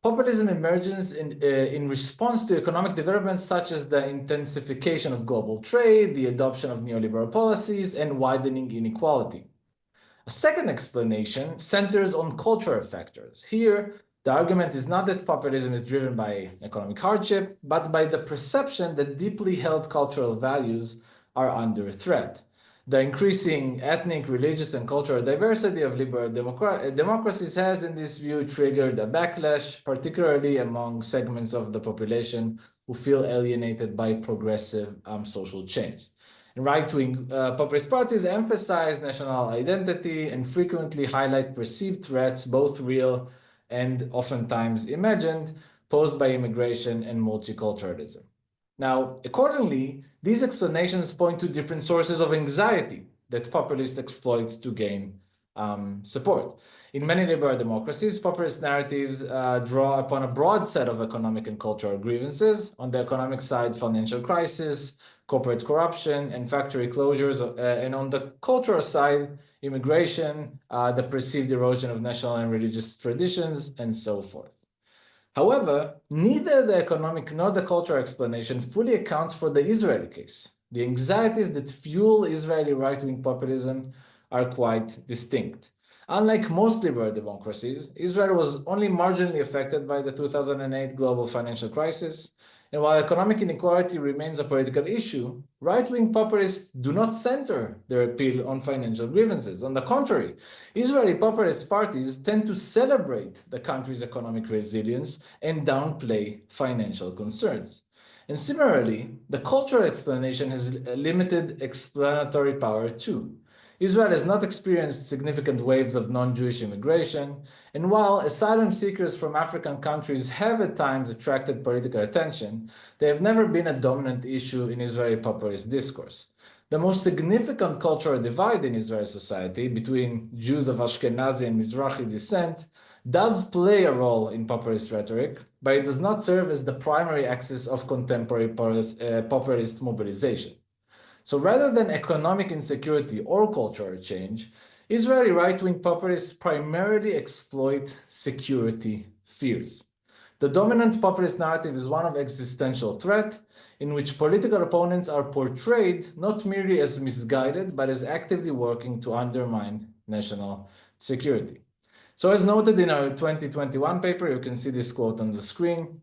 populism emerges in response to economic developments such as the intensification of global trade, the adoption of neoliberal policies, and widening inequality. A second explanation centers on cultural factors. Here, the argument is not that populism is driven by economic hardship, but by the perception that deeply held cultural values are under threat. The increasing ethnic, religious, and cultural diversity of liberal democracies has, in this view, triggered a backlash, particularly among segments of the population who feel alienated by progressive social change. Right-wing populist parties emphasize national identity and frequently highlight perceived threats, both real and oftentimes imagined, posed by immigration and multiculturalism. Now, accordingly, these explanations point to different sources of anxiety that populists exploit to gain support. In many liberal democracies, populist narratives draw upon a broad set of economic and cultural grievances. On the economic side, financial crisis, corporate corruption, and factory closures, and on the cultural side, immigration, the perceived erosion of national and religious traditions, and so forth. However, neither the economic nor the cultural explanation fully accounts for the Israeli case. The anxieties that fuel Israeli right-wing populism are quite distinct. Unlike most liberal democracies, Israel was only marginally affected by the 2008 global financial crisis. And while economic inequality remains a political issue, right-wing populists do not center their appeal on financial grievances. On the contrary, Israeli populist parties tend to celebrate the country's economic resilience and downplay financial concerns. And similarly, the cultural explanation has limited explanatory power too. Israel has not experienced significant waves of non-Jewish immigration, and while asylum seekers from African countries have at times attracted political attention, they have never been a dominant issue in Israeli populist discourse. The most significant cultural divide in Israeli society between Jews of Ashkenazi and Mizrahi descent does play a role in populist rhetoric, but it does not serve as the primary axis of contemporary populist mobilization. So rather than economic insecurity or cultural change, Israeli right-wing populists primarily exploit security fears. The dominant populist narrative is one of existential threat, in which political opponents are portrayed not merely as misguided, but as actively working to undermine national security. So as noted in our 2021 paper, you can see this quote on the screen.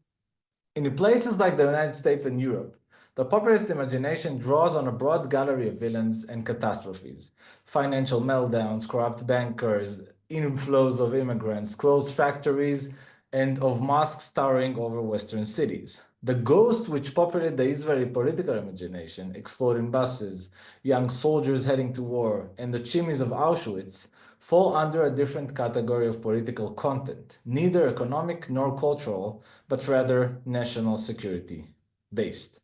In places like the United States and Europe, the populist imagination draws on a broad gallery of villains and catastrophes: financial meltdowns, corrupt bankers, inflows of immigrants, closed factories, and of mosques towering over Western cities. The ghosts which populate the Israeli political imagination, exploding buses, young soldiers heading to war, and the chimneys of Auschwitz fall under a different category of political content, neither economic nor cultural, but rather national security based.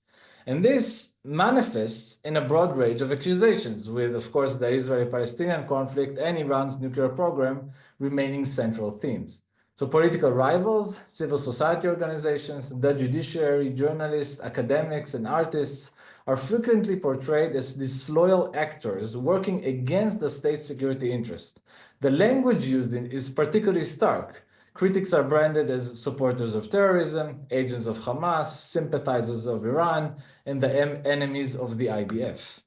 And this manifests in a broad range of accusations, with, of course, the Israeli-Palestinian conflict and Iran's nuclear program remaining central themes. So political rivals, civil society organizations, the judiciary, journalists, academics, and artists are frequently portrayed as disloyal actors working against the state's security interest. The language used is particularly stark. Critics are branded as supporters of terrorism, agents of Hamas, sympathizers of Iran, and the enemies of the IDF.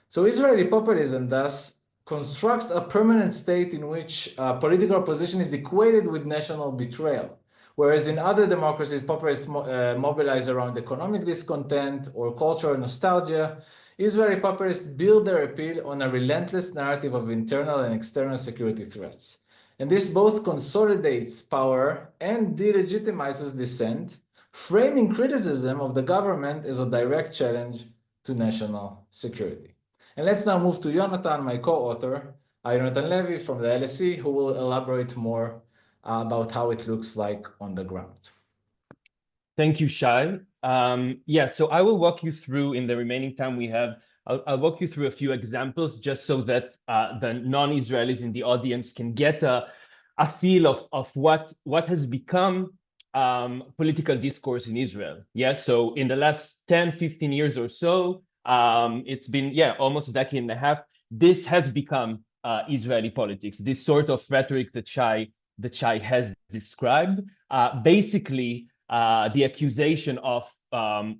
So Israeli populism thus constructs a permanent state in which political opposition is equated with national betrayal. Whereas in other democracies, populists mobilize around economic discontent or cultural nostalgia, Israeli populists build their appeal on a relentless narrative of internal and external security threats. And this both consolidates power and delegitimizes dissent, framing criticism of the government as a direct challenge to national security. And let's now move to Yonatan, my co-author, Yonatan Levi from the LSE, who will elaborate more about how it looks like on the ground. Thank you, Shai. So I will walk you through, in the remaining time we have, I'll walk you through a few examples just so that the non-Israelis in the audience can get a feel of what has become political discourse in Israel. So in the last 10, 15 years or so, it's been, almost a decade and a half, this has become Israeli politics, this sort of rhetoric that Shai has described. Basically, the accusation of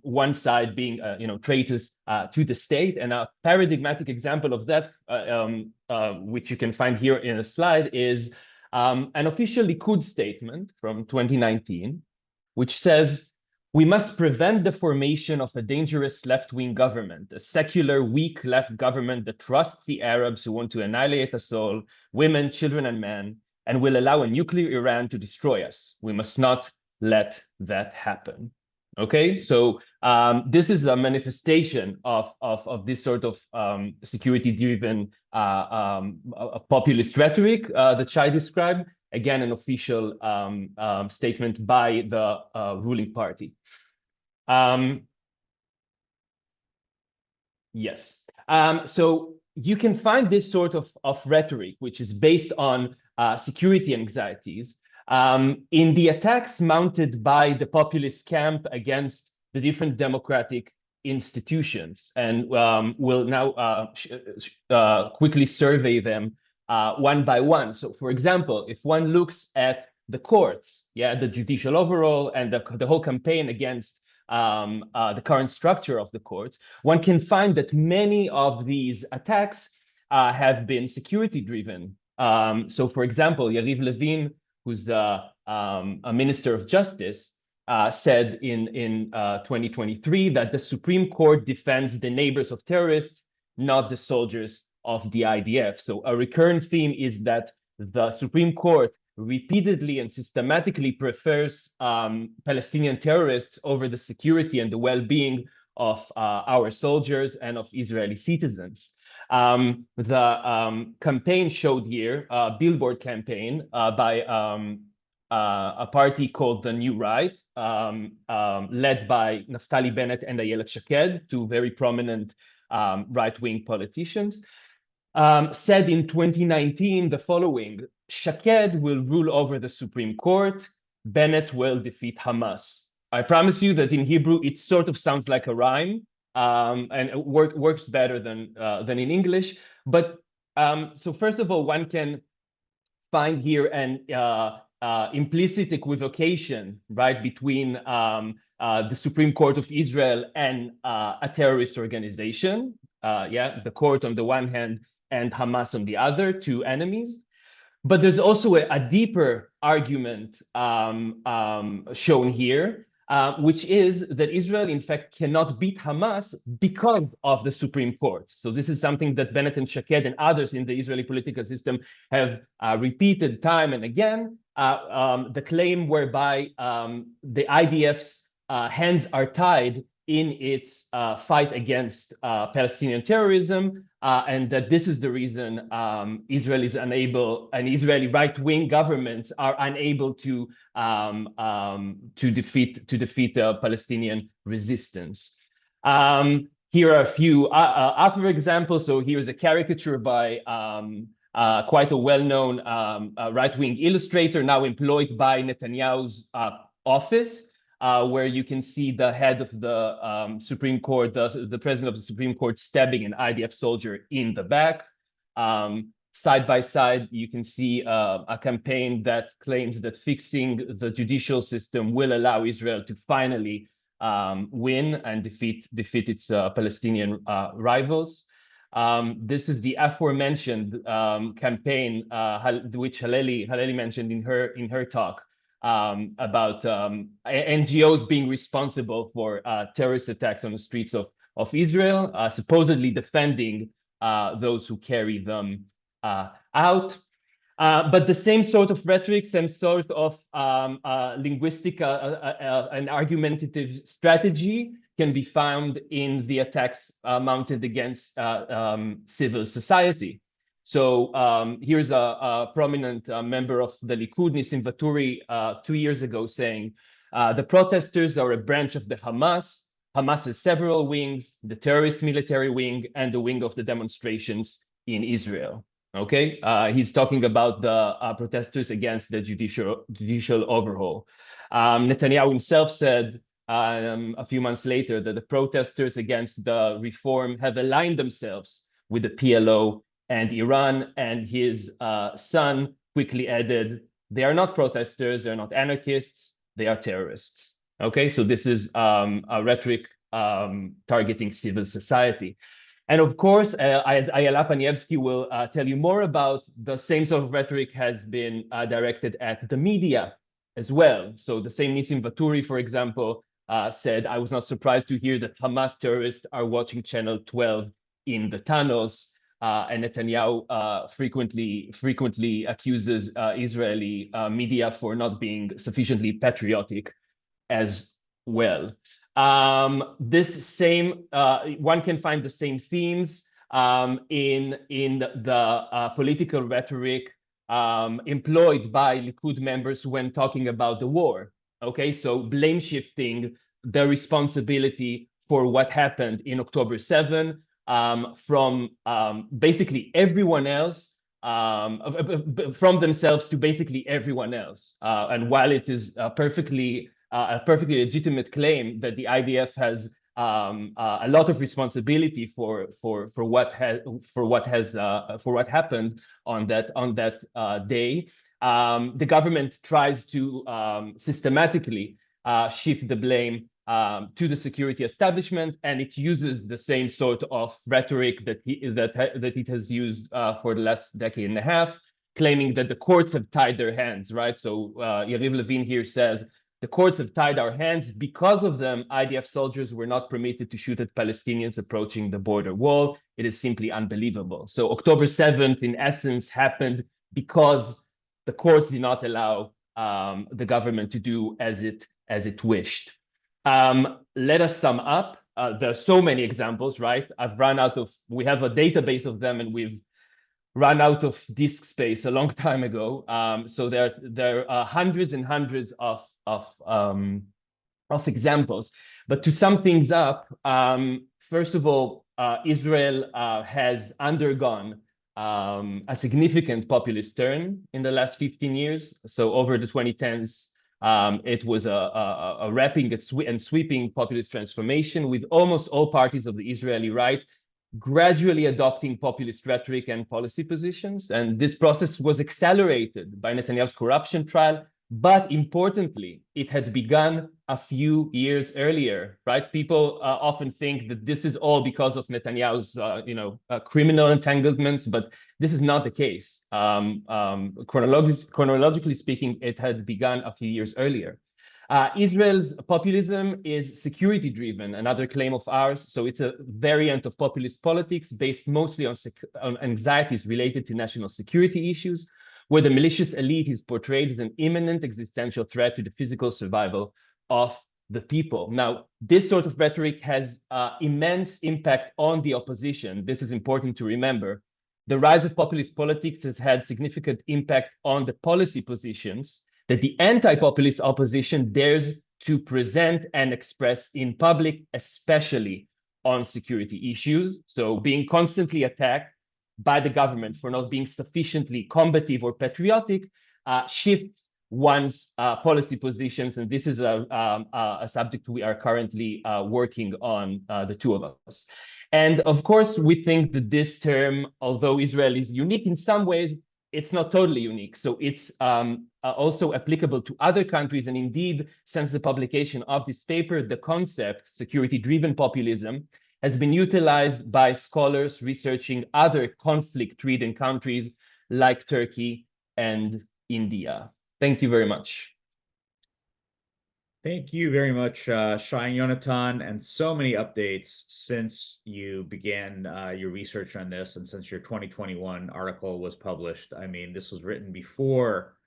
one side being, traitors to the state. And a paradigmatic example of that, which you can find here in a slide, is an official Likud statement from 2019, which says, "We must prevent the formation of a dangerous left-wing government, a secular, weak left government that trusts the Arabs who want to annihilate us all, women, children, and men, and will allow a nuclear Iran to destroy us. We must not let that happen." Okay, so this is a manifestation of this sort of security-driven populist rhetoric that Shai described. Again, an official statement by the ruling party. So you can find this sort of rhetoric, which is based on security anxieties, in the attacks mounted by the populist camp against the different democratic institutions. And we'll now quickly survey them one by one. So for example, if one looks at the courts, the judicial overall and the whole campaign against the current structure of the courts, one can find that many of these attacks have been security driven. So for example, Yariv Levin, who's a minister of justice, said in 2023 that the Supreme Court defends the neighbors of terrorists, not the soldiers of the IDF. So a recurrent theme is that the Supreme Court repeatedly and systematically prefers Palestinian terrorists over the security and the well-being of our soldiers and of Israeli citizens. The campaign showed here, a billboard campaign by a party called the New Right, led by Naftali Bennett and Ayala Shaked, two very prominent right-wing politicians, said in 2019 the following: "Shaked will rule over the Supreme Court, Bennett will defeat Hamas." I promise you that in Hebrew, it sort of sounds like a rhyme, and it works better than in English. But so first of all, one can find here an implicit equivocation, right, between the Supreme Court of Israel and a terrorist organization. The court on the one hand and Hamas on the other, two enemies. But there's also a deeper argument shown here, which is that Israel, in fact, cannot beat Hamas because of the Supreme Court. So this is something that Bennett and Shaked and others in the Israeli political system have repeated time and again. The claim whereby the IDF's hands are tied in its fight against Palestinian terrorism, and that this is the reason Israel is unable, and Israeli right-wing governments are unable to defeat Palestinian resistance. Here are a few other examples. So here's a caricature by quite a well-known right-wing illustrator now employed by Netanyahu's office, where you can see the head of the Supreme Court, the president of the Supreme Court, stabbing an IDF soldier in the back. Side by side, you can see a campaign that claims that fixing the judicial system will allow Israel to finally win and defeat its Palestinian rivals. This is the aforementioned campaign, which Halleli mentioned in her talk, about NGOs being responsible for terrorist attacks on the streets of Israel, supposedly defending those who carry them out. But the same sort of rhetoric, same sort of linguistic and argumentative strategy can be found in the attacks mounted against civil society. So here's a prominent member of the Likud, Nissim Vaturi, 2 years ago saying, the protesters are a branch of the Hamas. Hamas has several wings, the terrorist military wing and the wing of the demonstrations in Israel. Okay, he's talking about the protesters against the judicial overhaul. Netanyahu himself said a few months later that the protesters against the reform have aligned themselves with the PLO and Iran, and his son quickly added, they are not protesters, they're not anarchists, they are terrorists. Okay, so this is a rhetoric targeting civil society. And of course, as Ayala Panievsky will tell you more about, the same sort of rhetoric has been directed at the media as well. So the same Nissim Vaturi, for example, said, I was not surprised to hear that Hamas terrorists are watching Channel 12 in the tunnels. And Netanyahu frequently accuses Israeli media for not being sufficiently patriotic as well. This same, one can find the same themes in the political rhetoric employed by Likud members when talking about the war. Okay, so blame shifting the responsibility for what happened in October 7 from basically everyone else, from themselves to basically everyone else. And while it is a perfectly legitimate claim that the IDF has a lot of responsibility for what happened on that day, the government tries to systematically shift the blame to the security establishment, and it uses the same sort of rhetoric that it has used for the last decade and a half, claiming that the courts have tied their hands, right? So Yaniv Levin here says, the courts have tied our hands. Because of them, IDF soldiers were not permitted to shoot at Palestinians approaching the border wall. It is simply unbelievable. So October 7th, in essence, happened because the courts did not allow the government to do as it wished. Let us sum up. There are so many examples, right? We have a database of them, and we've run out of disk space a long time ago. So there are hundreds and hundreds of examples. But to sum things up, first of all, Israel has undergone a significant populist turn in the last 15 years. So over the 2010s, it was a rapid and sweeping populist transformation, with almost all parties of the Israeli right gradually adopting populist rhetoric and policy positions. And this process was accelerated by Netanyahu's corruption trial, But importantly, it had begun a few years earlier, right? People often think that this is all because of Netanyahu's, criminal entanglements, but this is not the case. Chronologically speaking, it had begun a few years earlier. Israel's populism is security-driven, another claim of ours. So it's a variant of populist politics based mostly on anxieties related to national security issues, where the malicious elite is portrayed as an imminent existential threat to the physical survival of the people. Now, this sort of rhetoric has immense impact on the opposition. This is important to remember. The rise of populist politics has had significant impact on the policy positions that the anti-populist opposition dares to present and express in public, especially on security issues. So being constantly attacked by the government for not being sufficiently combative or patriotic shifts one's policy positions. And this is a subject we are currently working on, the two of us. And of course, we think that this term, although Israel is unique in some ways, it's not totally unique. So it's also applicable to other countries. And indeed, since the publication of this paper, the concept security-driven populism has been utilized by scholars researching other conflict-ridden countries like Turkey and India. Thank you very much. Thank you very much, Shai and Yonatan, and so many updates since you began your research on this and since your 2021 article was published. I mean, this was written before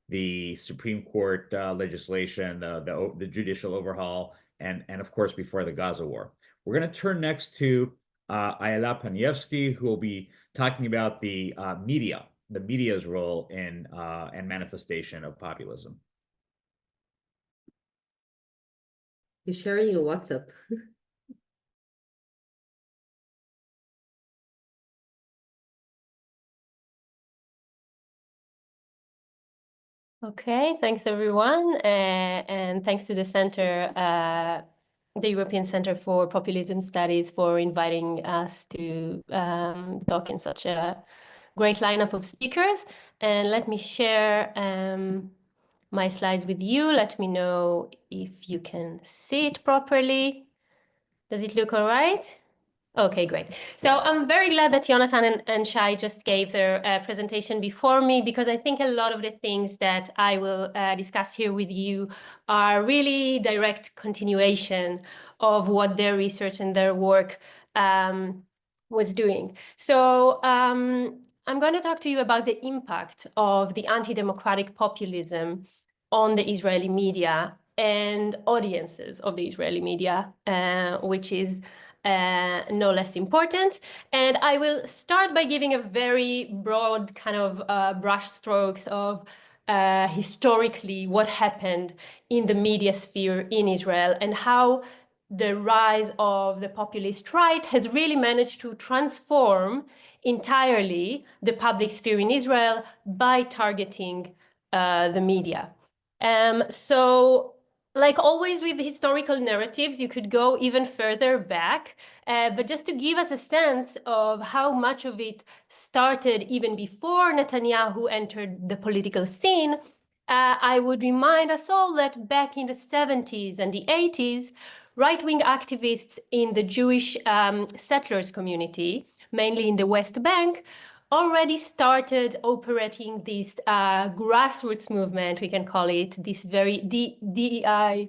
the Supreme Court legislation, the judicial overhaul, and of course, before the Gaza war. We're going to turn next to Ayala Panievsky, who will be talking about the media's role in and manifestation of populism. You're sharing your WhatsApp. Okay, thanks everyone, and thanks to the Center, the European Center for Populism Studies, for inviting us to talk in such a great lineup of speakers. And let me share my slides with you. Let me know if you can see it properly. Does it look all right? Okay, great. So I'm very glad that Yonatan and Shai just gave their presentation before me, because I think a lot of the things that I will discuss here with you are really direct continuation of what their research and their work was doing. So I'm going to talk to you about the impact of the anti-democratic populism on the Israeli media and audiences of the Israeli media, which is no less important. And I will start by giving a very broad kind of brush strokes of historically what happened in the media sphere in Israel and how the rise of the populist right has really managed to transform entirely the public sphere in Israel by targeting the media. So like always with historical narratives, you could go even further back, but just to give us a sense of how much of it started even before Netanyahu entered the political scene, I would remind us all that back in the 70s and the 80s, right-wing activists in the Jewish settlers community, mainly in the West Bank, already started operating this grassroots movement, we can call it, this very DIY,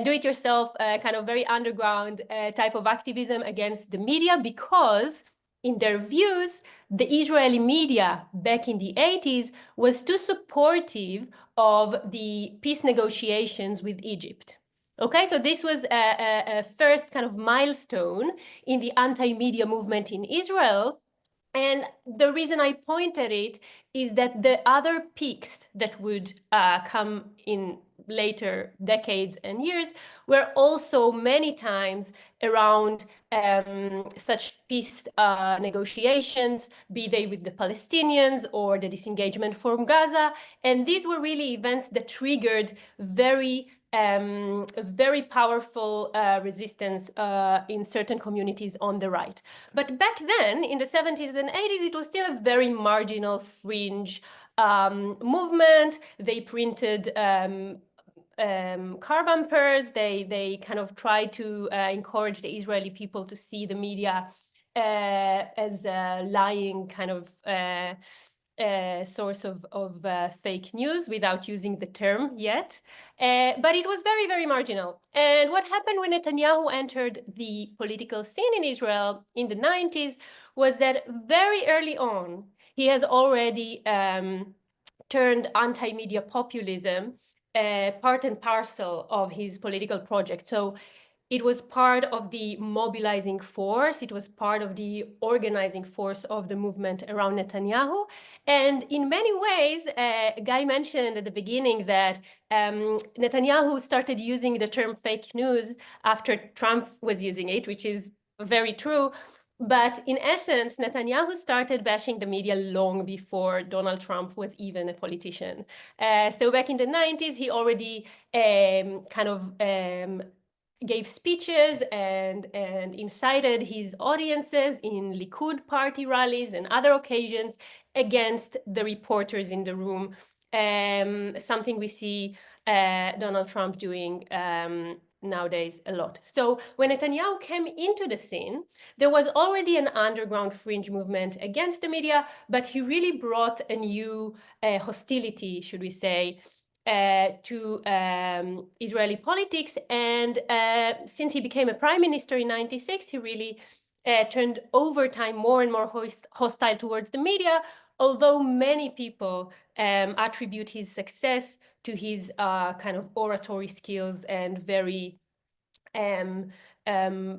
do-it-yourself, kind of very underground type of activism against the media, because in their views, the Israeli media back in the 80s was too supportive of the peace negotiations with Egypt. Okay, so this was a first kind of milestone in the anti-media movement in Israel. And the reason I pointed it is that the other peaks that would come in later decades and years were also many times around such peace negotiations, be they with the Palestinians or the disengagement from Gaza. And these were really events that triggered very a very powerful resistance in certain communities on the right. But back then, in the 70s and 80s, it was still a very marginal fringe movement. They printed car bumpers. They kind of tried to encourage the Israeli people to see the media as a lying kind of source of fake news without using the term yet. But it was very, very marginal. And what happened when Netanyahu entered the political scene in Israel in the 90s was that very early on, he has already turned anti-media populism part and parcel of his political project. So it was part of the mobilizing force. It was part of the organizing force of the movement around Netanyahu. And in many ways, Guy mentioned at the beginning that Netanyahu started using the term fake news after Trump was using it, which is very true. But in essence, Netanyahu started bashing the media long before Donald Trump was even a politician. So back in the 90s, he already gave speeches and incited his audiences in Likud party rallies and other occasions against the reporters in the room, something we see Donald Trump doing nowadays a lot. So when Netanyahu came into the scene, there was already an underground fringe movement against the media, but he really brought a new hostility, should we say, to Israeli politics. And since he became a prime minister in '96, he really turned over time more and more hostile towards the media, although many people attribute his success to his kind of oratory skills and very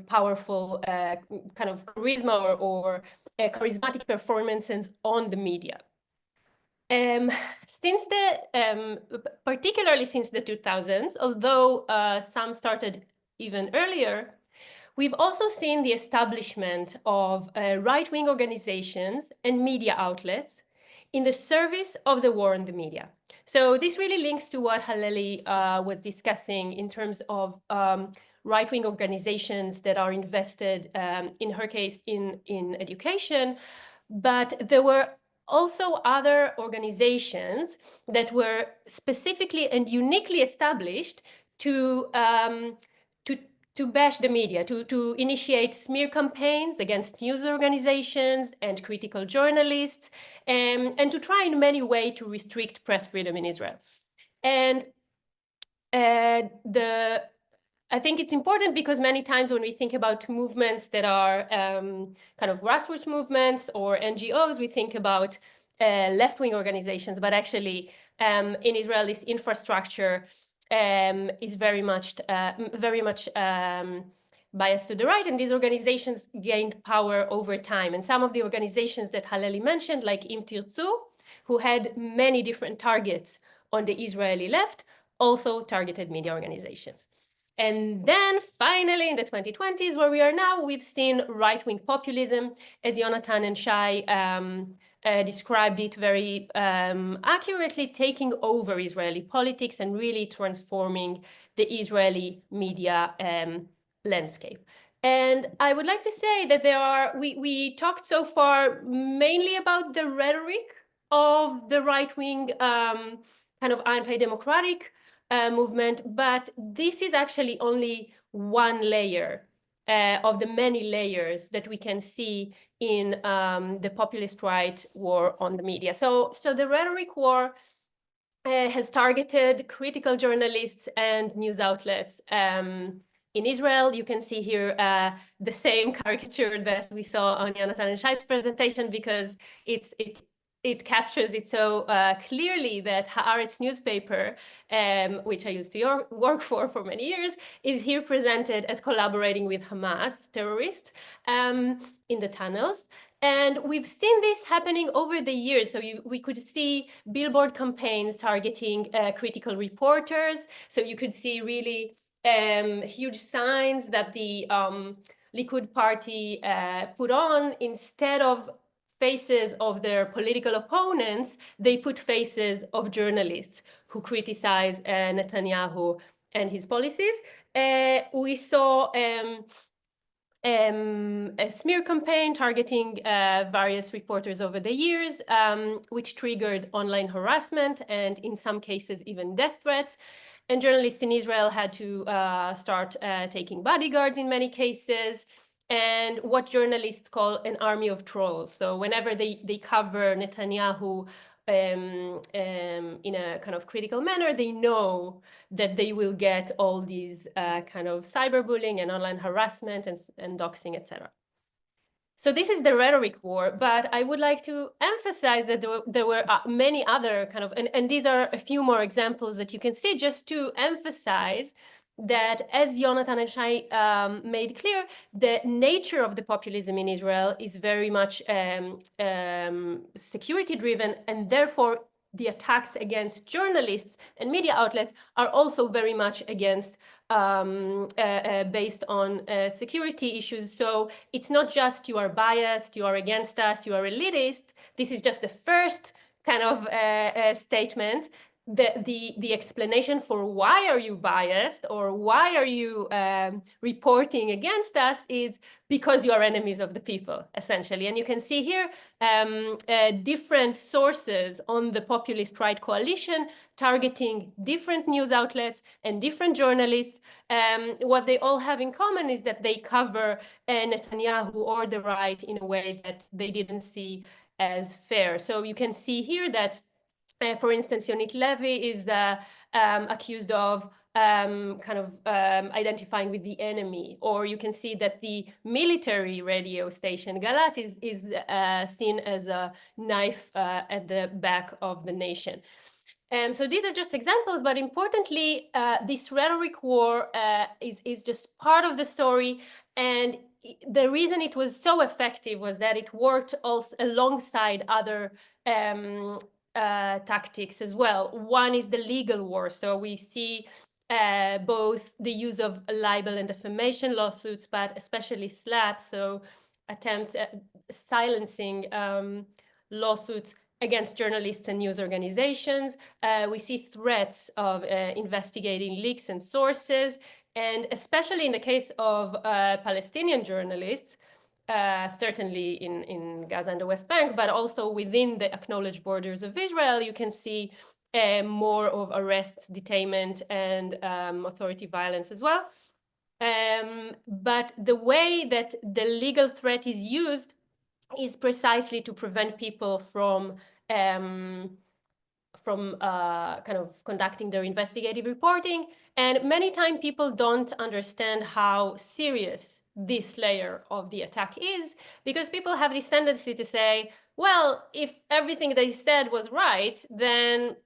powerful kind of charisma or charismatic performances on the media. Particularly since the 2000s, although some started even earlier, we've also seen the establishment of right-wing organizations and media outlets in the service of the war on the media. So this really links to what Halleli was discussing in terms of right-wing organizations that are invested, in her case, in education. But there were also other organizations that were specifically and uniquely established to bash the media, to initiate smear campaigns against news organizations and critical journalists, and to try in many ways to restrict press freedom in Israel. And I think it's important because many times when we think about movements that are kind of grassroots movements or NGOs, we think about left-wing organizations, but actually in Israel, this infrastructure is very much biased to the right, and these organizations gained power over time. And some of the organizations that Halleli mentioned, like Im Tirtzu, who had many different targets on the Israeli left, also targeted media organizations. And then finally, in the 2020s, where we are now, we've seen right-wing populism, as Yonatan and Shai described it very accurately, taking over Israeli politics and really transforming the Israeli media landscape. And I would like to say that we talked so far mainly about the rhetoric of the right-wing kind of anti-democratic movement, but this is actually only one layer of the many layers that we can see in the populist right war on the media. So the rhetoric war has targeted critical journalists and news outlets. In Israel, you can see here the same caricature that we saw on Yonatan and Shai's presentation, because it captures it so clearly that Haaretz newspaper, which I used to work for many years, is here presented as collaborating with Hamas terrorists in the tunnels. And we've seen this happening over the years. So we could see billboard campaigns targeting critical reporters. So you could see really huge signs that the Likud party put on. Instead of faces of their political opponents, they put faces of journalists who criticize Netanyahu and his policies. We saw a smear campaign targeting various reporters over the years, which triggered online harassment and in some cases even death threats. And journalists in Israel had to start taking bodyguards in many cases, and what journalists call an army of trolls. So whenever they cover Netanyahu in a kind of critical manner, they know that they will get all these kind of cyberbullying and online harassment and doxing, etc. So this is the rhetoric war, but I would like to emphasize that there were many other kind of, and these are a few more examples that you can see, just to emphasize that, as Yonatan and Shai made clear, the nature of the populism in Israel is very much security-driven, and therefore the attacks against journalists and media outlets are also very much against based on security issues. So it's not just you are biased, you are against us, you are elitist. This is just the first kind of statement. The explanation for why are you biased or why are you reporting against us is because you are enemies of the people, essentially. And you can see here different sources on the populist right coalition targeting different news outlets and different journalists. What they all have in common is that they cover Netanyahu or the right in a way that they didn't see as fair. So you can see here that for instance, Yonit Levi is accused of identifying with the enemy, or you can see that the military radio station Galat is seen as a knife at the back of the nation. So these are just examples, but importantly, this rhetoric war is just part of the story, and the reason it was so effective was that it worked also alongside other tactics as well. One is the legal war. So we see both the use of libel and defamation lawsuits, but especially SLAPP, so attempts at silencing lawsuits against journalists and news organizations. We see threats of investigating leaks and sources, and especially in the case of Palestinian journalists, certainly in Gaza and the West Bank, but also within the acknowledged borders of Israel, you can see more of arrests, detainment, and authority violence as well. But the way that the legal threat is used is precisely to prevent people from kind of conducting their investigative reporting. And many times people don't understand how serious this layer of the attack is, because people have this tendency to say, well, if everything they said was right, then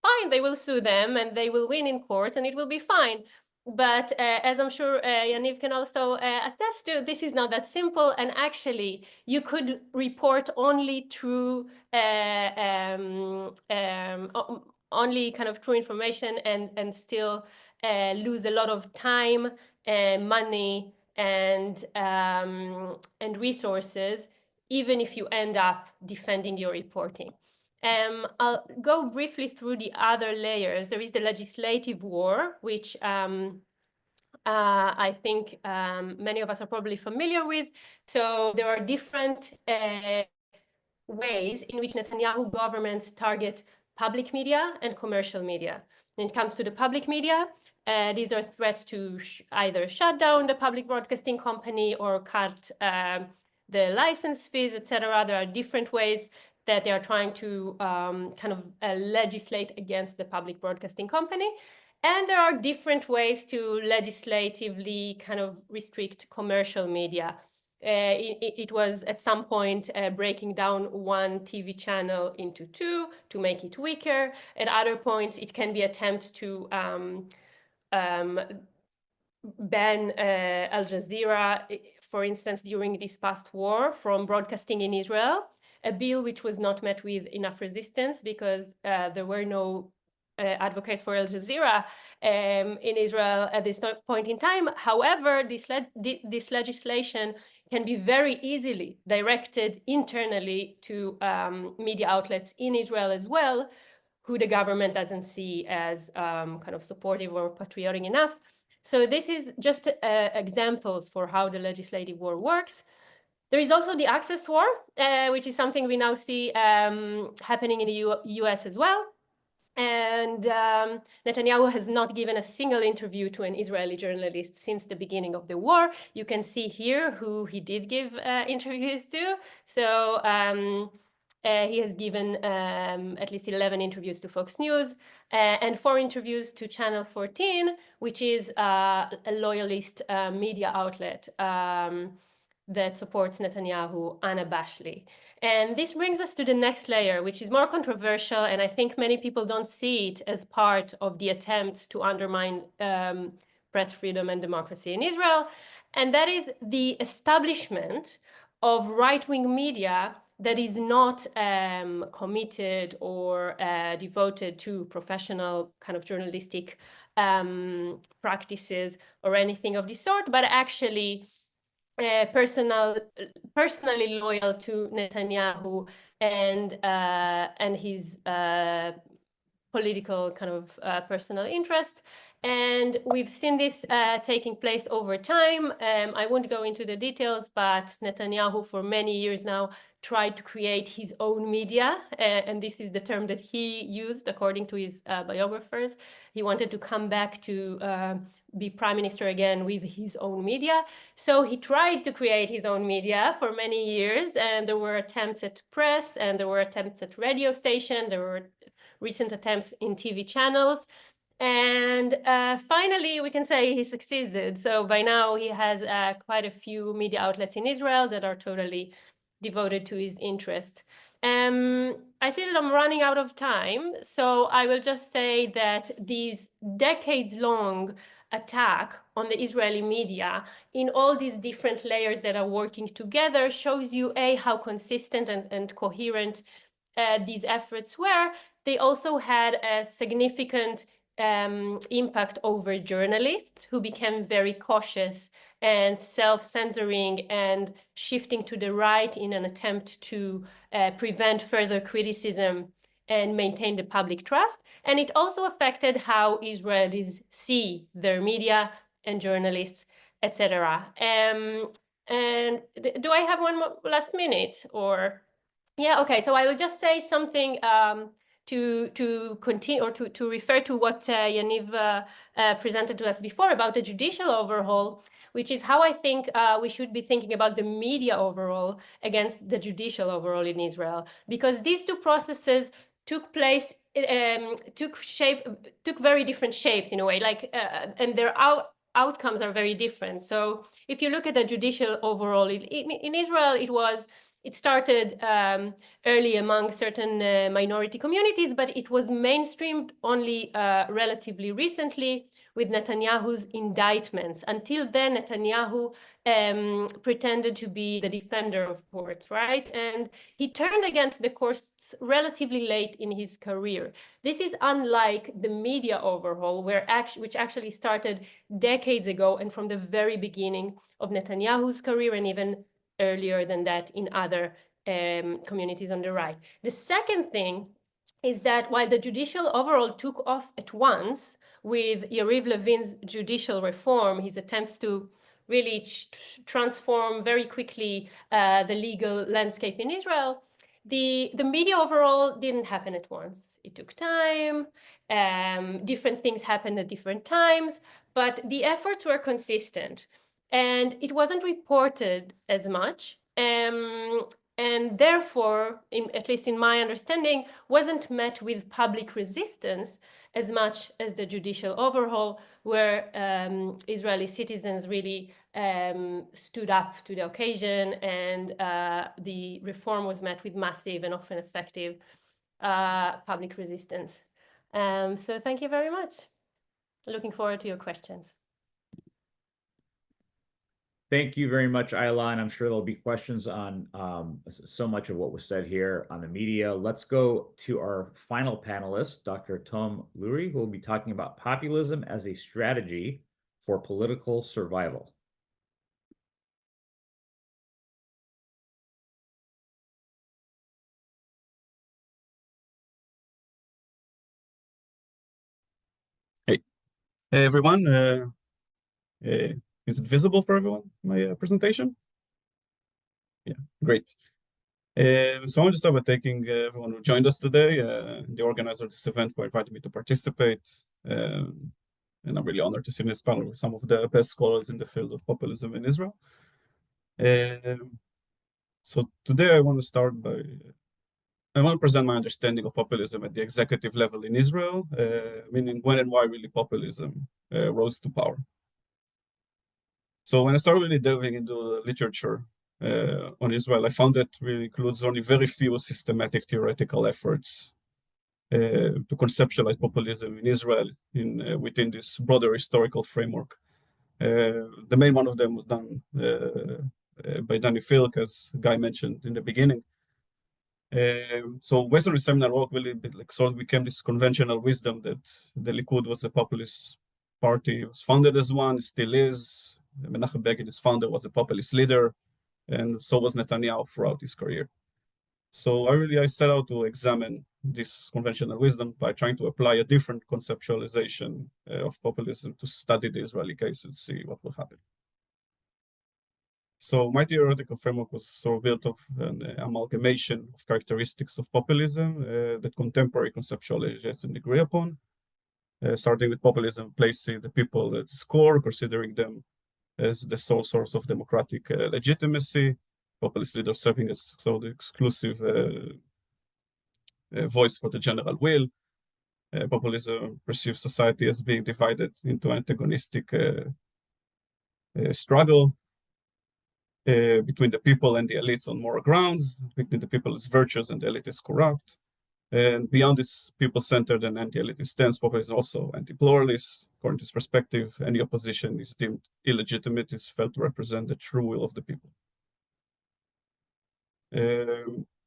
fine, they will sue them and they will win in court and it will be fine. But as I'm sure Yaniv can also attest to, this is not that simple. And actually, you could report only true, only kind of true information and still lose a lot of time, money, and resources, even if you end up defending your reporting. I'll go briefly through the other layers. There is the legislative war, which I think many of us are probably familiar with. So there are different ways in which Netanyahu governments target public media and commercial media. When it comes to the public media, these are threats to either shut down the public broadcasting company or cut the license fees, etc. There are different ways that they are trying to kind of legislate against the public broadcasting company. And there are different ways to legislatively kind of restrict commercial media. It was at some point breaking down one TV channel into two to make it weaker. At other points, it can be attempts to ban Al Jazeera, for instance, during this past war from broadcasting in Israel, a bill which was not met with enough resistance because there were no advocates for Al Jazeera in Israel at this point in time. However, this legislation can be very easily directed internally to media outlets in Israel as well, who the government doesn't see as kind of supportive or patriotic enough. So this is just examples for how the legislative war works. There is also the access war, which is something we now see happening in the US as well. And Netanyahu has not given a single interview to an Israeli journalist since the beginning of the war. You can see here who he did give interviews to. So he has given at least 11 interviews to Fox News and 4 interviews to Channel 14, which is a loyalist media outlet that supports Netanyahu unabashedly. And this brings us to the next layer, which is more controversial, and I think many people don't see it as part of the attempts to undermine press freedom and democracy in Israel, and that is the establishment of right-wing media that is not committed or devoted to professional kind of journalistic practices or anything of the sort, but actually personally loyal to Netanyahu and his political kind of personal interests. And we've seen this taking place over time. I won't go into the details, but Netanyahu for many years now tried to create his own media. And this is the term that he used according to his biographers. He wanted to come back to be prime minister again with his own media. So he tried to create his own media for many years. And there were attempts at press and there were attempts at radio station. There were recent attempts in TV channels. And finally, we can say he succeeded. So by now, he has quite a few media outlets in Israel that are totally devoted to his interests. I see that I'm running out of time. So I will just say that these decades-long attack on the Israeli media in all these different layers that are working together shows you, A, how consistent and coherent these efforts were. They also had a significant impact over journalists who became very cautious and self-censoring and shifting to the right in an attempt to prevent further criticism and maintain the public trust. And it also affected how Israelis see their media and journalists, etc. And do I have one more last minute or? Yeah, okay. So I will just say something to continue or to refer to what Yaniv presented to us before about the judicial overhaul, which is how I think we should be thinking about the media overall against the judicial overhaul in Israel, because these two processes took place, took very different shapes in a way, like, and their outcomes are very different. So if you look at the judicial overhaul in Israel, it started early among certain minority communities, but it was mainstreamed only relatively recently with Netanyahu's indictments. Until then, Netanyahu pretended to be the defender of courts, right? And he turned against the courts relatively late in his career. This is unlike the media overhaul, which actually started decades ago and from the very beginning of Netanyahu's career and even earlier than that in other communities on the right. The second thing is that while the judicial overhaul took off at once with Yariv Levin's judicial reform, his attempts to really transform very quickly the legal landscape in Israel, the media overall didn't happen at once. It took time, different things happened at different times, but the efforts were consistent. And it wasn't reported as much, and therefore, at least in my understanding, wasn't met with public resistance as much as the judicial overhaul, where Israeli citizens really stood up to the occasion, and the reform was met with massive and often effective public resistance. So thank you very much. Looking forward to your questions. Thank you very much, Ayala, and I'm sure there'll be questions on so much of what was said here on the media. Let's go to our final panelist, Dr. Tom Lurie, who will be talking about populism as a strategy for political survival. Hey everyone, is it visible for everyone, my presentation? Yeah, great. So I want to start by thanking everyone who joined us today, the organizer of this event for inviting me to participate. And I'm really honored to sit in this panel with some of the best scholars in the field of populism in Israel. So today I want to present my understanding of populism at the executive level in Israel, meaning when and why really populism rose to power. So when I started really delving into the literature on Israel, I found that really includes only very few systematic theoretical efforts to conceptualize populism in Israel within this broader historical framework. The main one of them was done by Danny Filk, as Guy mentioned in the beginning. So Western seminal work really sort of became this conventional wisdom that the Likud was a populist party. It was founded as one, still is. Menachem Begin, his founder, was a populist leader, and so was Netanyahu throughout his career. So I set out to examine this conventional wisdom by trying to apply a different conceptualization of populism to study the Israeli case and see what will happen. So my theoretical framework was sort of built of an amalgamation of characteristics of populism that contemporary conceptualization agree upon, starting with populism, placing the people at its core, considering them as the sole source of democratic legitimacy, populist leaders serving as sort of the exclusive voice for the general will. Populism perceives society as being divided into antagonistic struggle between the people and the elites on moral grounds, between the people as virtuous and the elite is corrupt. And beyond this people-centered and anti-elitist stance, populism is also anti-pluralist. According to this perspective, any opposition is deemed illegitimate, is felt to represent the true will of the people.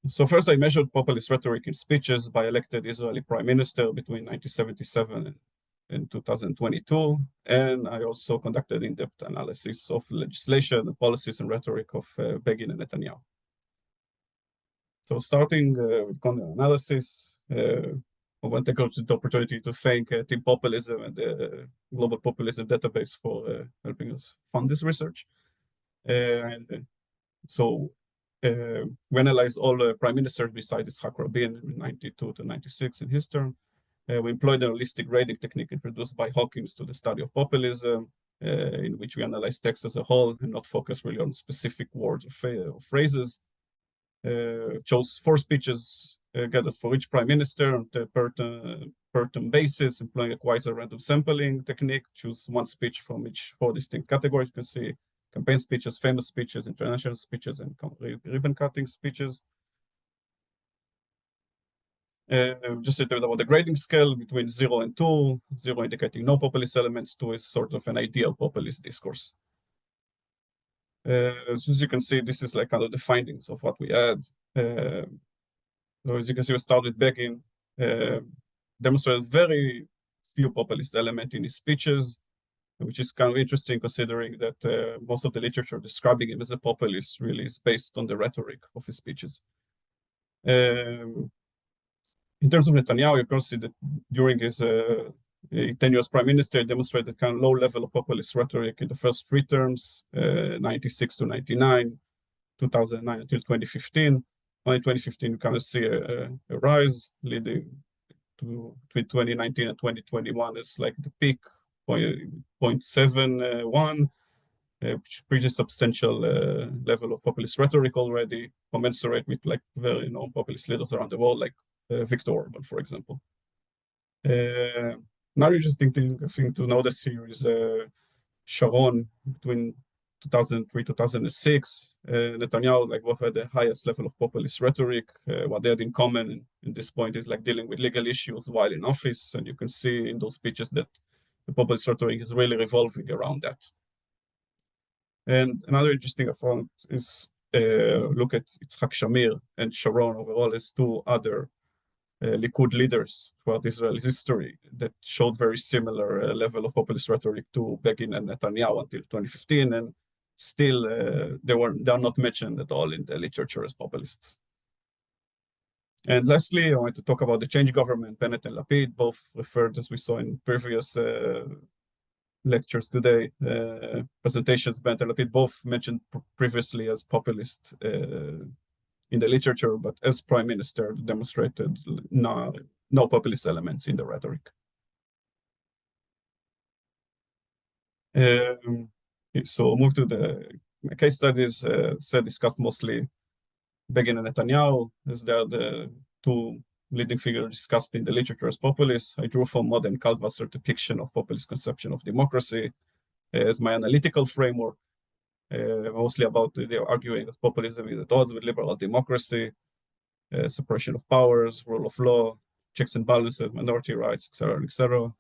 So first I measured populist rhetoric in speeches by elected Israeli prime minister between 1977 and 2022. And I also conducted in-depth analysis of legislation, the policies and rhetoric of Begin and Netanyahu. So starting with content analysis, I want to take the opportunity to thank Team Populism and the Global Populism Database for helping us fund this research. So we analyzed all prime ministers besides Yitzhak Rabin in 92 to 96 in his term. We employed a holistic grading technique introduced by Hawkins to the study of populism, in which we analyze text as a whole and not focus really on specific words or phrases. Chose 4 speeches gathered for each prime minister on a per term basis, employing a quasi-random sampling technique. Choose 1 speech from each 4 distinct categories. You can see campaign speeches, famous speeches, international speeches, and ribbon-cutting speeches. Just a bit about the grading scale between 0 and 2, 0 indicating no populist elements, 2 is sort of an ideal populist discourse. So as you can see, this is like kind of the findings of what we had. So as you can see, we start with Begin, demonstrated very few populist elements in his speeches, which is kind of interesting considering that most of the literature describing him as a populist really is based on the rhetoric of his speeches. In terms of Netanyahu, you can see that during his tenure as prime minister, he demonstrated kind of low level of populist rhetoric in the first 3 terms, 96 to 99, 2009 until 2015. Only 2015, you kind of see a rise leading to between 2019 and 2021 is like the peak, 0.71, which is pretty substantial level of populist rhetoric already, commensurate with like very known populist leaders around the world, like Viktor Orban, for example. Another interesting thing to notice here is Sharon between 2003 2006. Netanyahu like both had the highest level of populist rhetoric. What they had in common in this point is like dealing with legal issues while in office, and you can see in those speeches that the populist rhetoric is really revolving around that. And another interesting I found is look at Yitzhak Shamir and Sharon overall as 2 other Likud leaders throughout Israel's history that showed very similar level of populist rhetoric to Begin and Netanyahu until 2015, and still they are not mentioned at all in the literature as populists. And lastly, I want to talk about the change government, Bennett and Lapid, both referred, as we saw in previous lectures today, presentations Ben both mentioned previously as populist in the literature, but as prime minister demonstrated no populist elements in the rhetoric. So move to the case studies. Discussed mostly Begin and Netanyahu, as they are the two leading figures discussed in the literature as populists. I drew from modern Kaltwasser depiction of populist conception of democracy as my analytical framework, mostly about the arguing that populism is at odds with liberal democracy, separation of powers, rule of law, checks and balances, minority rights, etc.,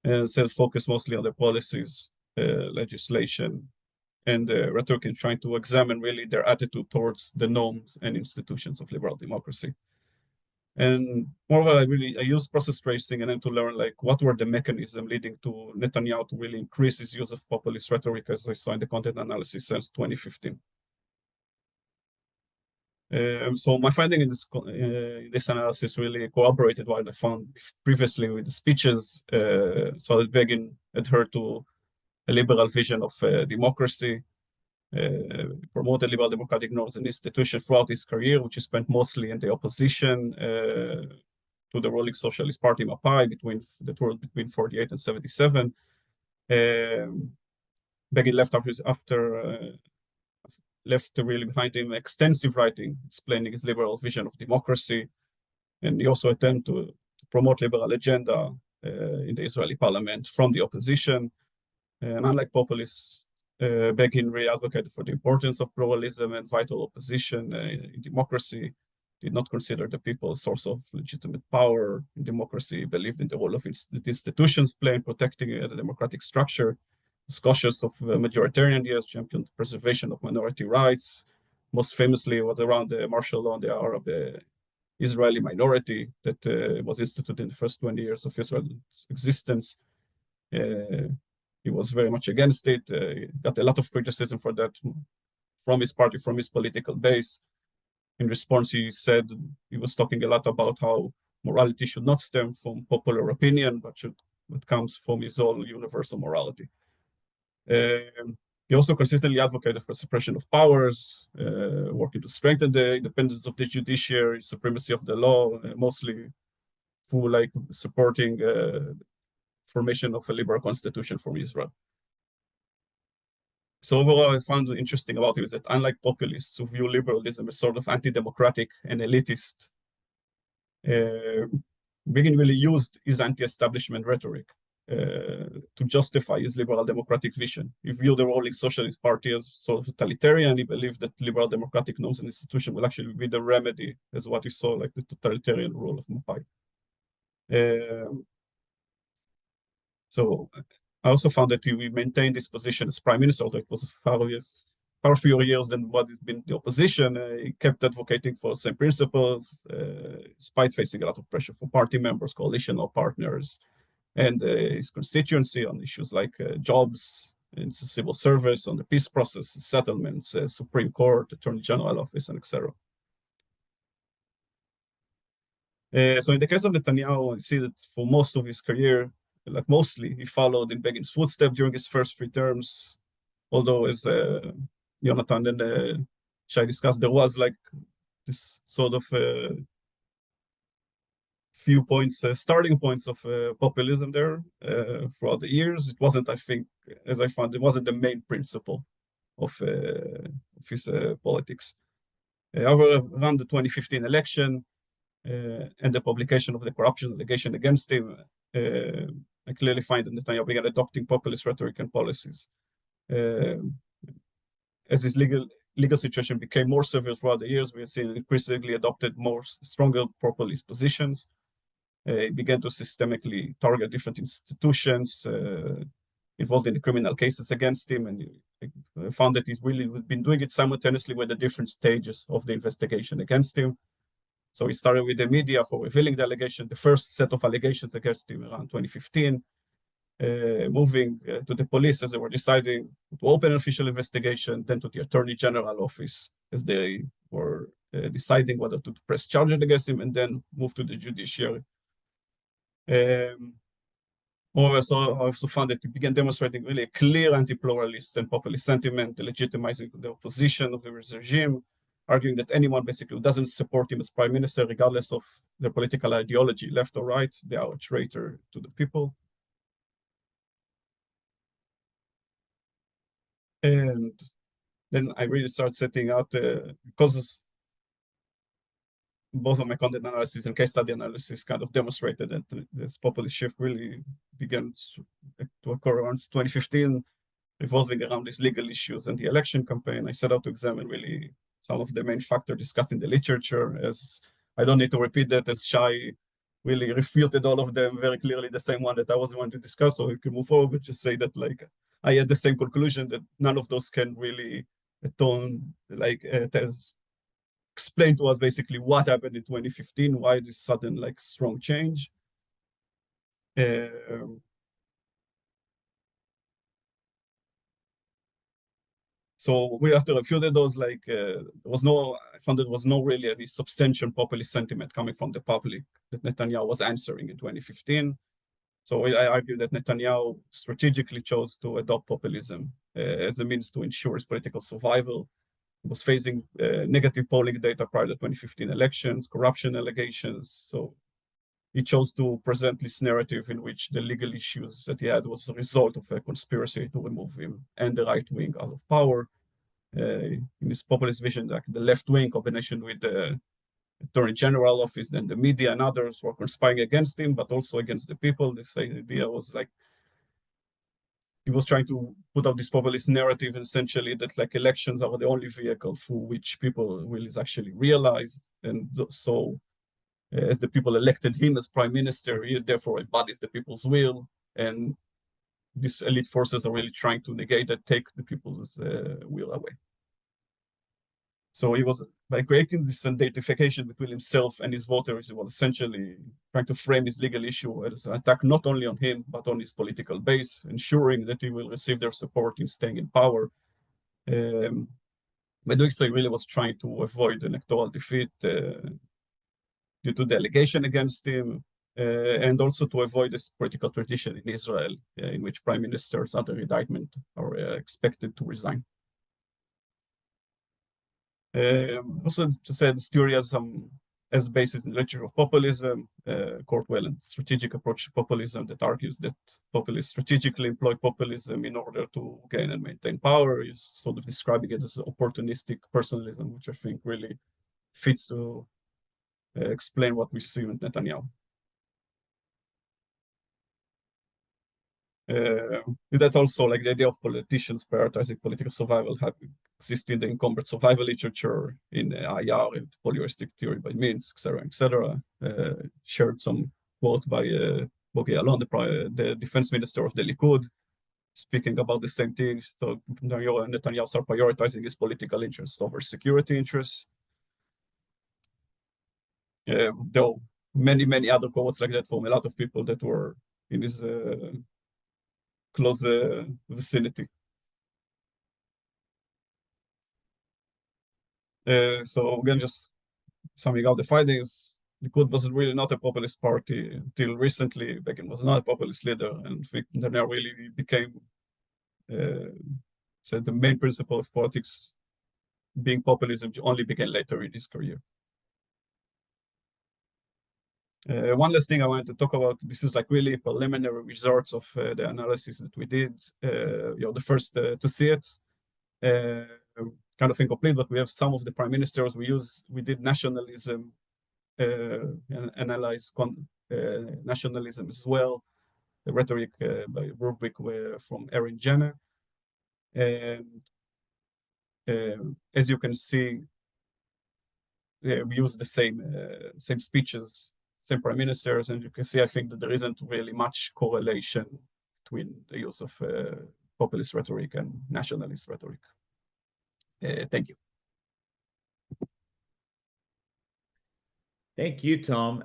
and self-focus mostly on the policies, legislation, and rhetoric in trying to examine really their attitude towards the norms and institutions of liberal democracy. And moreover, I used process tracing and then to learn like what were the mechanisms leading to Netanyahu to really increase his use of populist rhetoric, as I saw in the content analysis since 2015. So my finding in this analysis really corroborated what I found previously with the speeches. So that Begin adhered to a liberal vision of democracy, promoted liberal democratic norms and institutions throughout his career, which he spent mostly in the opposition to the ruling Socialist Party Mapai between 48 and 77. Begin left left really behind him extensive writing explaining his liberal vision of democracy, and he also attempted to promote liberal agenda in the Israeli parliament from the opposition. And unlike populists, Begin really advocated for the importance of pluralism and vital opposition in democracy, did not consider the people a source of legitimate power in democracy, believed in the role of the institutions play in protecting the democratic structure, was cautious of majoritarian ideas, championed preservation of minority rights. Most famously was around the martial law on the Arab Israeli minority that was instituted in the first 20 years of Israel's existence. He was very much against it, got a lot of criticism for that from his party, from his political base. In response, he said he was talking a lot about how morality should not stem from popular opinion, but comes from his own universal morality. He also consistently advocated for separation of powers, working to strengthen the independence of the judiciary, supremacy of the law, mostly through like supporting formation of a liberal constitution for Israel. So overall, I found interesting about him is that unlike populists who view liberalism as sort of anti-democratic and elitist, Begin really used his anti-establishment rhetoric to justify his liberal democratic vision. He viewed the ruling Socialist Party as sort of totalitarian. He believed that liberal democratic norms and institutions will actually be the remedy, as what he saw like the totalitarian rule of Mapai. So I also found that we maintained this position as prime minister, although it was far fewer years than what has been the opposition. He kept advocating for the same principles, despite facing a lot of pressure from party members, coalitional partners, and his constituency on issues like jobs, and civil service, on the peace process, settlements, Supreme Court, Attorney General Office, and etc. So in the case of Netanyahu, I see that for most of his career, like mostly, he followed in Begin's footsteps during his first 3 terms. Although, as Yonatan and Shai discussed, there was like this sort of few points, starting points of populism there throughout the years. It wasn't, I think, as I found, it wasn't the main principle of his politics. However, around the 2015 election and the publication of the corruption allegation against him, I clearly find that Netanyahu began adopting populist rhetoric and policies. As his legal situation became more severe throughout the years, we have seen increasingly adopted more stronger populist positions. He began to systemically target different institutions involved in the criminal cases against him, and I found that he's really been doing it simultaneously with the different stages of the investigation against him. So he started with the media for revealing the allegation, the first set of allegations against him around 2015, moving to the police as they were deciding to open an official investigation, then to the Attorney General Office as they were deciding whether to press charges against him, and then move to the judiciary. I also found that it began demonstrating really a clear anti-pluralist and populist sentiment, legitimizing the opposition of the regime, arguing that anyone basically who doesn't support him as prime minister, regardless of their political ideology, left or right, they are a traitor to the people. And then I really started setting out, because both of my content analysis and case study analysis kind of demonstrated that this populist shift really began to occur around 2015, revolving around these legal issues and the election campaign. I set out to examine really some of the main factors discussed in the literature, as I don't need to repeat that, as Shai really refuted all of them very clearly, the same one that I was going to discuss, so we can move forward, but just say that like I had the same conclusion that none of those can really atone, like explain to us basically what happened in 2015, why this sudden like strong change. So we after refuted those, like I found there was no really any substantial populist sentiment coming from the public that Netanyahu was answering in 2015. So I argue that Netanyahu strategically chose to adopt populism as a means to ensure his political survival. He was facing negative polling data prior to 2015 elections, corruption allegations. So he chose to present this narrative in which the legal issues that he had was a result of a conspiracy to remove him and the right wing out of power. In his populist vision, like the left wing combination with the Attorney General office, then the media and others were conspiring against him, but also against the people. The idea was like he was trying to put out this populist narrative, essentially that like elections are the only vehicle through which people will is actually realized, and so as the people elected him as prime minister, he therefore embodies the people's will, and these elite forces are really trying to negate that, take the people's will away. So he was, by creating this identification between himself and his voters, he was essentially trying to frame his legal issue as an attack not only on him, but on his political base, ensuring that he will receive their support in staying in power. By doing so, he really was trying to avoid an electoral defeat due to the allegation against him, and also to avoid this political tradition in Israel, in which prime ministers under indictment are expected to resign. Also, to say this theory as basis in the literature of populism, Courtwell and strategic approach to populism that argues that populists strategically employ populism in order to gain and maintain power, is sort of describing it as opportunistic personalism, which I think really fits to explain what we see with Netanyahu. That also, like the idea of politicians prioritizing political survival exists in the incumbent survival literature, in Ayala and polyheuristic theory by Minsk, etc. Shared some quote by Bogi Alon, the defense minister of the Likud, speaking about the same thing. So Netanyahu are prioritizing his political interests over security interests. Though many other quotes like that from a lot of people that were in his close vicinity. So again, just summing up the findings, Likud was really not a populist party until recently. Begin was not a populist leader, and Netanyahu really became said the main principle of politics being populism only began later in his career. One last thing I wanted to talk about, this is like really preliminary results of the analysis that we did. You're the first to see it. Kind of incomplete, but we have some of the prime ministers we did nationalism, and analyze nationalism as well. The rhetoric by rubric from Erin Jenner. And as you can see, we use the same speeches, same prime ministers, and you can see, I think, that there isn't really much correlation between the use of populist rhetoric and nationalist rhetoric. Thank you. Thank you, Tom.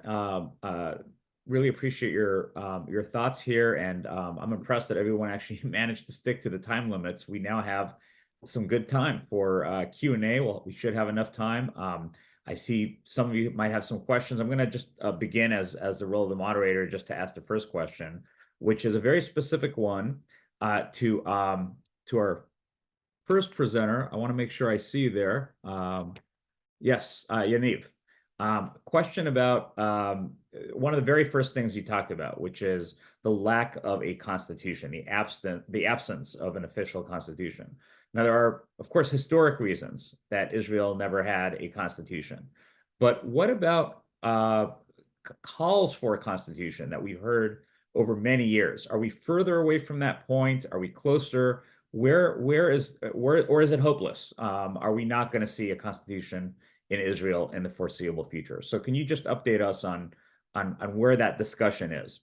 Really appreciate your thoughts here, and I'm impressed that everyone actually managed to stick to the time limits. We now have some good time for Q&A. Well, we should have enough time. I see some of you might have some questions. I'm going to just begin as the role of the moderator just to ask the first question. which is a very specific one to our first presenter. I want to make sure I see you there. Yes, Yaniv. Question about one of the very first things you talked about, which is the lack of a constitution, the absence of an official constitution. Now, there are, of course, historic reasons that Israel never had a constitution. But what about calls for a constitution that we've heard over many years? Are we further away from that point? Are we closer? Or is it hopeless? Are we not going to see a constitution in Israel in the foreseeable future? So can you just update us on where that discussion is?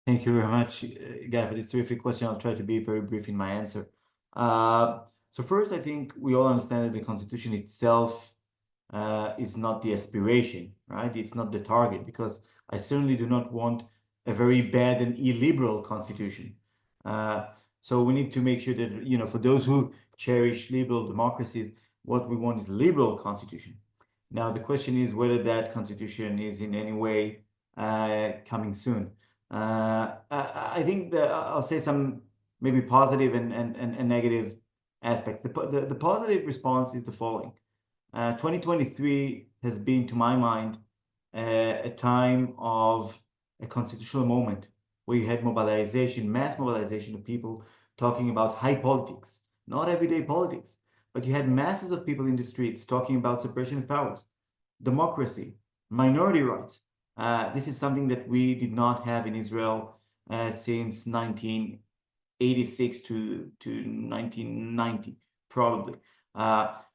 Thank you very much, Guy, for this terrific question. I'll try to be very brief in my answer. So first, I think we all understand that the Constitution itself is not the aspiration, right? It's not the target, because I certainly do not want a very bad and illiberal Constitution. So we need to make sure that, you know, for those who cherish liberal democracies, what we want is a liberal Constitution. Now, the question is whether that Constitution is in any way coming soon. I think that I'll say some maybe positive and negative aspects. The positive response is the following. 2023 has been, to my mind, a time of a constitutional moment where you had mobilization, mass mobilization of people talking about high politics, not everyday politics, but you had masses of people in the streets talking about separation of powers, democracy, minority rights. This is something that we did not have in Israel since 1986 to 1990, probably.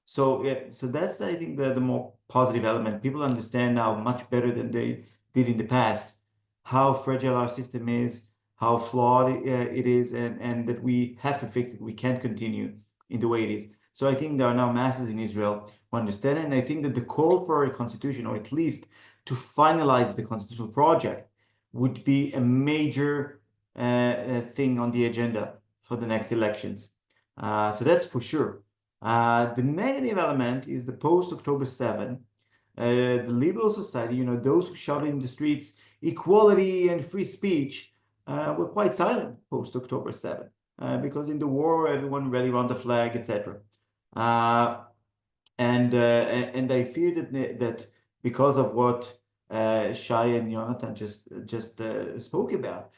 So that's, I think, the more positive element. People understand now much better than they did in the past how fragile our system is, how flawed it is, and that we have to fix it. We can't continue in the way it is. So I think there are now masses in Israel who understand it, and I think that the call for a constitution, or at least to finalize the constitutional project, would be a major thing on the agenda for the next elections. So that's for sure. The negative element is the post-October 7, the liberal society, you know, those who shouted in the streets equality and free speech were quite silent post-October 7 because in the war everyone rallied around the flag, etc. And I fear that because of what Shai and Yonatan just spoke about,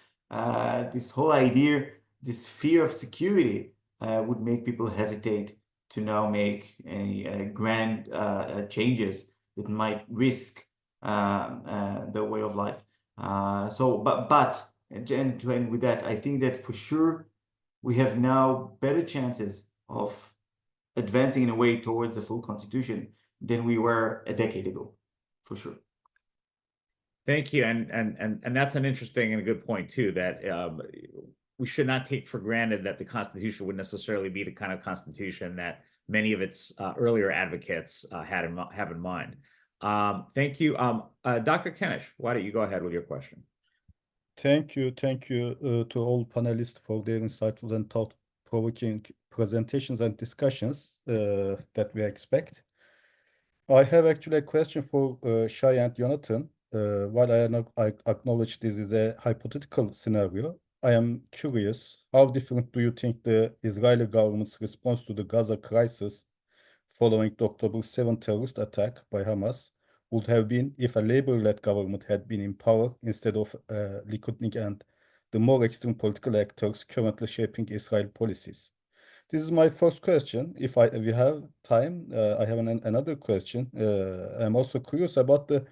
this whole idea, this fear of security would make people hesitate to now make any grand changes that might risk their way of life. But to end with that, I think that for sure we have now better chances of advancing in a way towards a full constitution than we were a decade ago, for sure. Thank you, and that's an interesting and a good point too. That we should not take for granted that the Constitution would necessarily be the kind of Constitution that many of its earlier advocates have in mind. Thank you, Dr. Kenish. Why don't you go ahead with your question? Thank you to all panelists for their insightful and thought-provoking presentations and discussions that we expect. I have actually a question for Shai and Yonatan. While I acknowledge this is a hypothetical scenario, I am curious, how different do you think the Israeli government's response to the Gaza crisis following the October 7 terrorist attack by Hamas would have been if a Labour-led government had been in power instead of Likud and the more extreme political actors currently shaping Israel policies? This is my first question. If we have time, I have another question. I'm also curious about the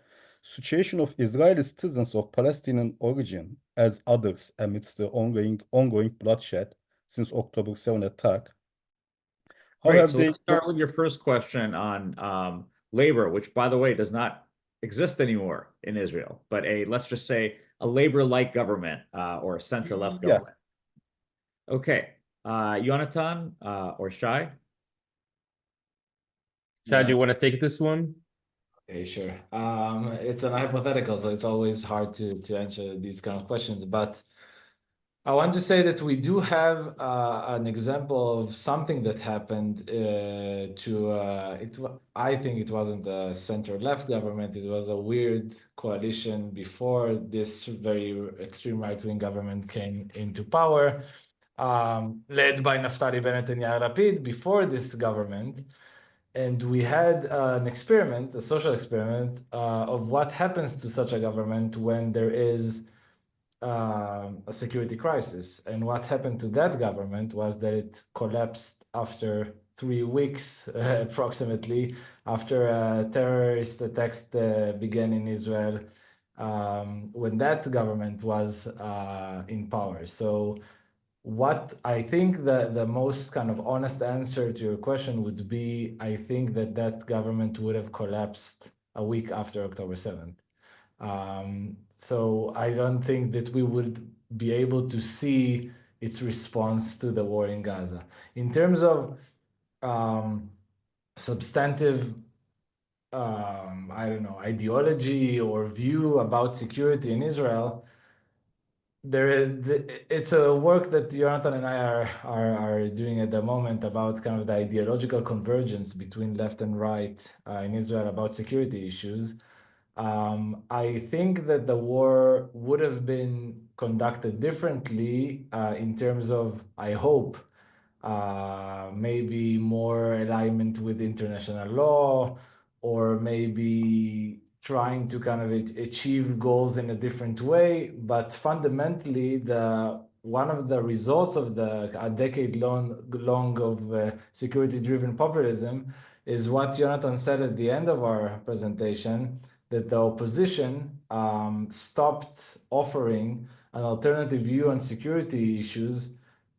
situation of Israeli citizens of Palestinian origin as others amidst the ongoing bloodshed since October 7 attack. How Great. have So they let's start with your first question on labor, which, by the way, does not exist anymore in Israel, but let's just say a labor-like government or a center-left government. Okay. Yonatan or Shai? Shai, do you want to take this one? Okay, sure. It's an hypothetical, so it's always hard to answer these kind of questions. But I want to say that we do have an example of something that happened I think it wasn't a center-left government. It was a weird coalition before this very extreme right-wing government came into power, led by Naftali Bennett and Yair Lapid before this government. And we had an experiment, a social experiment, of what happens to such a government when there is a security crisis. And what happened to that government was that it collapsed after 3 weeks, approximately, after terrorist attacks began in Israel, when that government was in power. So what I think the most kind of honest answer to your question would be, I think that government would have collapsed a week after October 7th. So I don't think that we would be able to see its response to the war in Gaza. In terms of substantive, I don't know, ideology or view about security in Israel, it's a work that Yonatan and I are doing at the moment about kind of the ideological convergence between left and right in Israel about security issues. I think that the war would have been conducted differently in terms of, I hope, maybe more alignment with international law, or maybe trying to kind of achieve goals in a different way. But fundamentally, one of the results of a decade long of security-driven populism is what Yonatan said at the end of our presentation, that the opposition stopped offering an alternative view on security issues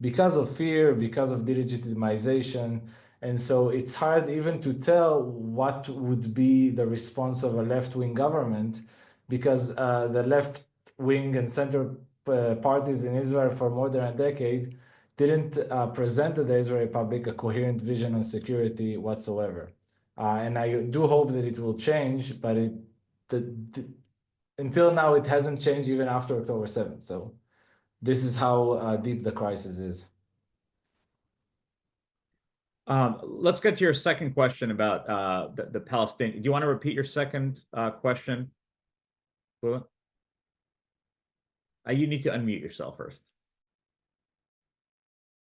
because of fear, because of delegitimization. And so it's hard even to tell what would be the response of a left-wing government, because the left-wing and center parties in Israel for more than a decade didn't present to the Israeli public a coherent vision on security whatsoever. And I do hope that it will change, but until now, it hasn't changed even after October 7th. So this is how deep the crisis is. Let's get to your second question about the Palestinian. Do you want to repeat your second question? You need to unmute yourself first.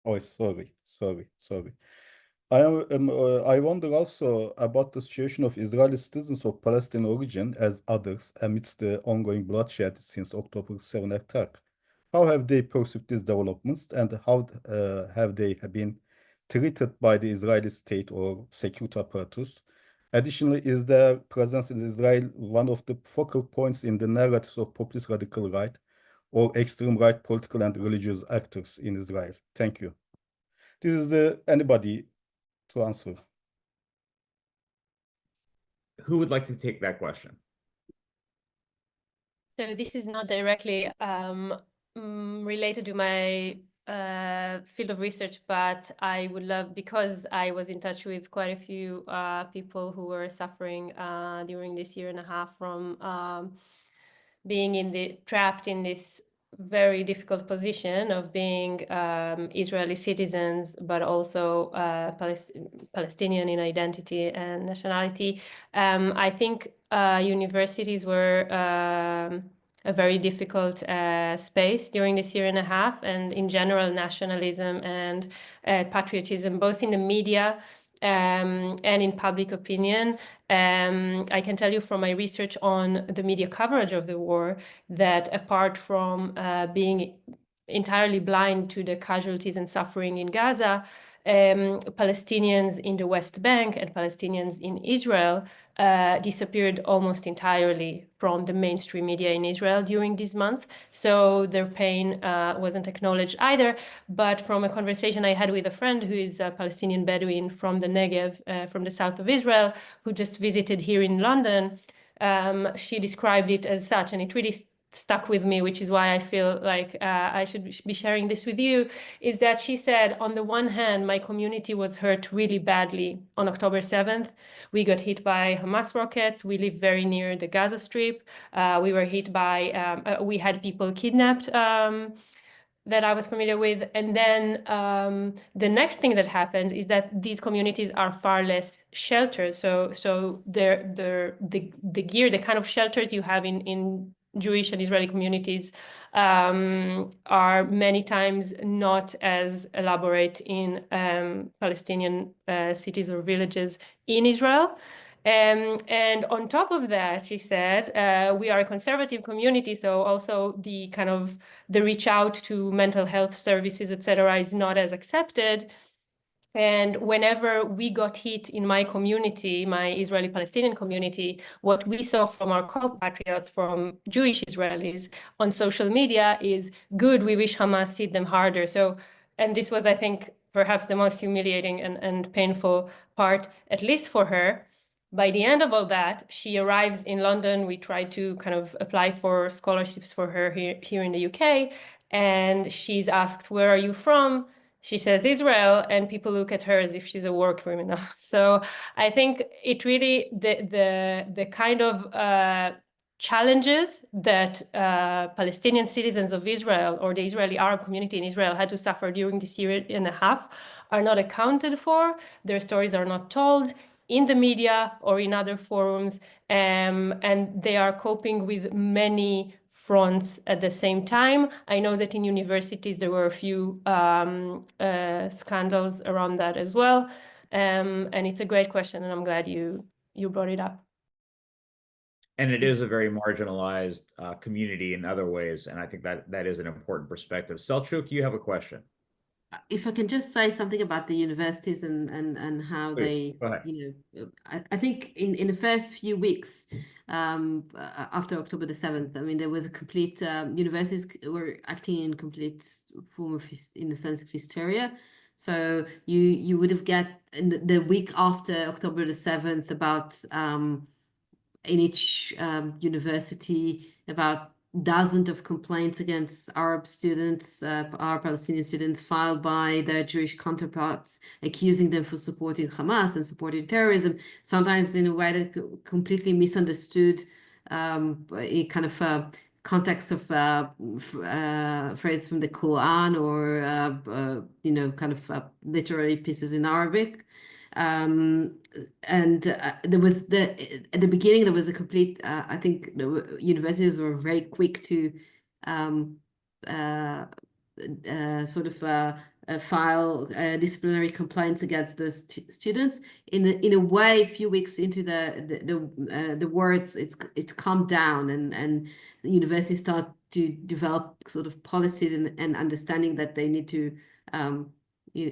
Oh, sorry. I wonder also about the situation of Israeli citizens of Palestinian origin as others amidst the ongoing bloodshed since October 7 attack. How have they perceived these developments, and how have they been treated by the Israeli state or security apparatus? Additionally, is their presence in Israel one of the focal points in the narratives of populist radical right or extreme right political and religious actors in Israel? Thank you. This is anybody to answer. Who would like to take that question? So this is not directly related to my field of research, but I would love, because I was in touch with quite a few people who were suffering during this year and a half from being trapped in this very difficult position of being Israeli citizens, but also Palestinian in identity and nationality. I think universities were a very difficult space during this year and a half, and in general, nationalism and patriotism, both in the media and in public opinion. I can tell you from my research on the media coverage of the war that apart from being entirely blind to the casualties and suffering in Gaza, Palestinians in the West Bank and Palestinians in Israel disappeared almost entirely from the mainstream media in Israel during these months. So their pain wasn't acknowledged either. But from a conversation I had with a friend who is a Palestinian Bedouin from the Negev, from the south of Israel, who just visited here in London, she described it as such, and it really stuck with me, which is why I feel like I should be sharing this with you, is that she said, on the one hand, my community was hurt really badly on October 7th. We got hit by Hamas rockets. We live very near the Gaza Strip. We were hit by, we had people kidnapped that I was familiar with. And then the next thing that happens is that these communities are far less sheltered. So the gear, the kind of shelters you have in Jewish and Israeli communities are many times not as elaborate in Palestinian cities or villages in Israel. And on top of that, she said, we are a conservative community, so also the kind of the reach out to mental health services, etc., is not as accepted. And whenever we got hit in my community, my Israeli-Palestinian community, what we saw from our compatriots, from Jewish Israelis on social media is, good, we wish Hamas hit them harder. So, and this was, I think, perhaps the most humiliating and painful part, at least for her. By the end of all that, she arrives in London. We try to kind of apply for scholarships for her here in the UK. And she's asked, where are you from? She says Israel, and people look at her as if she's a war criminal. So I think it really, the kind of challenges that Palestinian citizens of Israel or the Israeli Arab community in Israel had to suffer during this year and a half are not accounted for. Their stories are not told in the media or in other forums, and they are coping with many fronts at the same time. I know that in universities there were a few scandals around that as well, and it's a great question, and I'm glad you brought it up. And it is a very marginalized community in other ways, and I think that is an important perspective. Selçuk, you have a question. If I can just say something about the universities and how Please, they, I think in the first few weeks after October the 7th, I mean, there was a complete, universities were acting in complete form of, in the sense of hysteria. So you would have got in the week after October the 7th about in each university about dozens of complaints against Arab students, Arab Palestinian students, filed by their Jewish counterparts, accusing them for supporting Hamas and supporting terrorism, sometimes in a way that completely misunderstood a kind of context of phrase from the Quran or, kind of literary pieces in Arabic. And there was at the beginning there was a complete I think the universities were very quick to sort of file disciplinary complaints against those students. In a way, a few weeks into the words, it's calmed down, and the universities start to develop sort of policies and understanding that they need to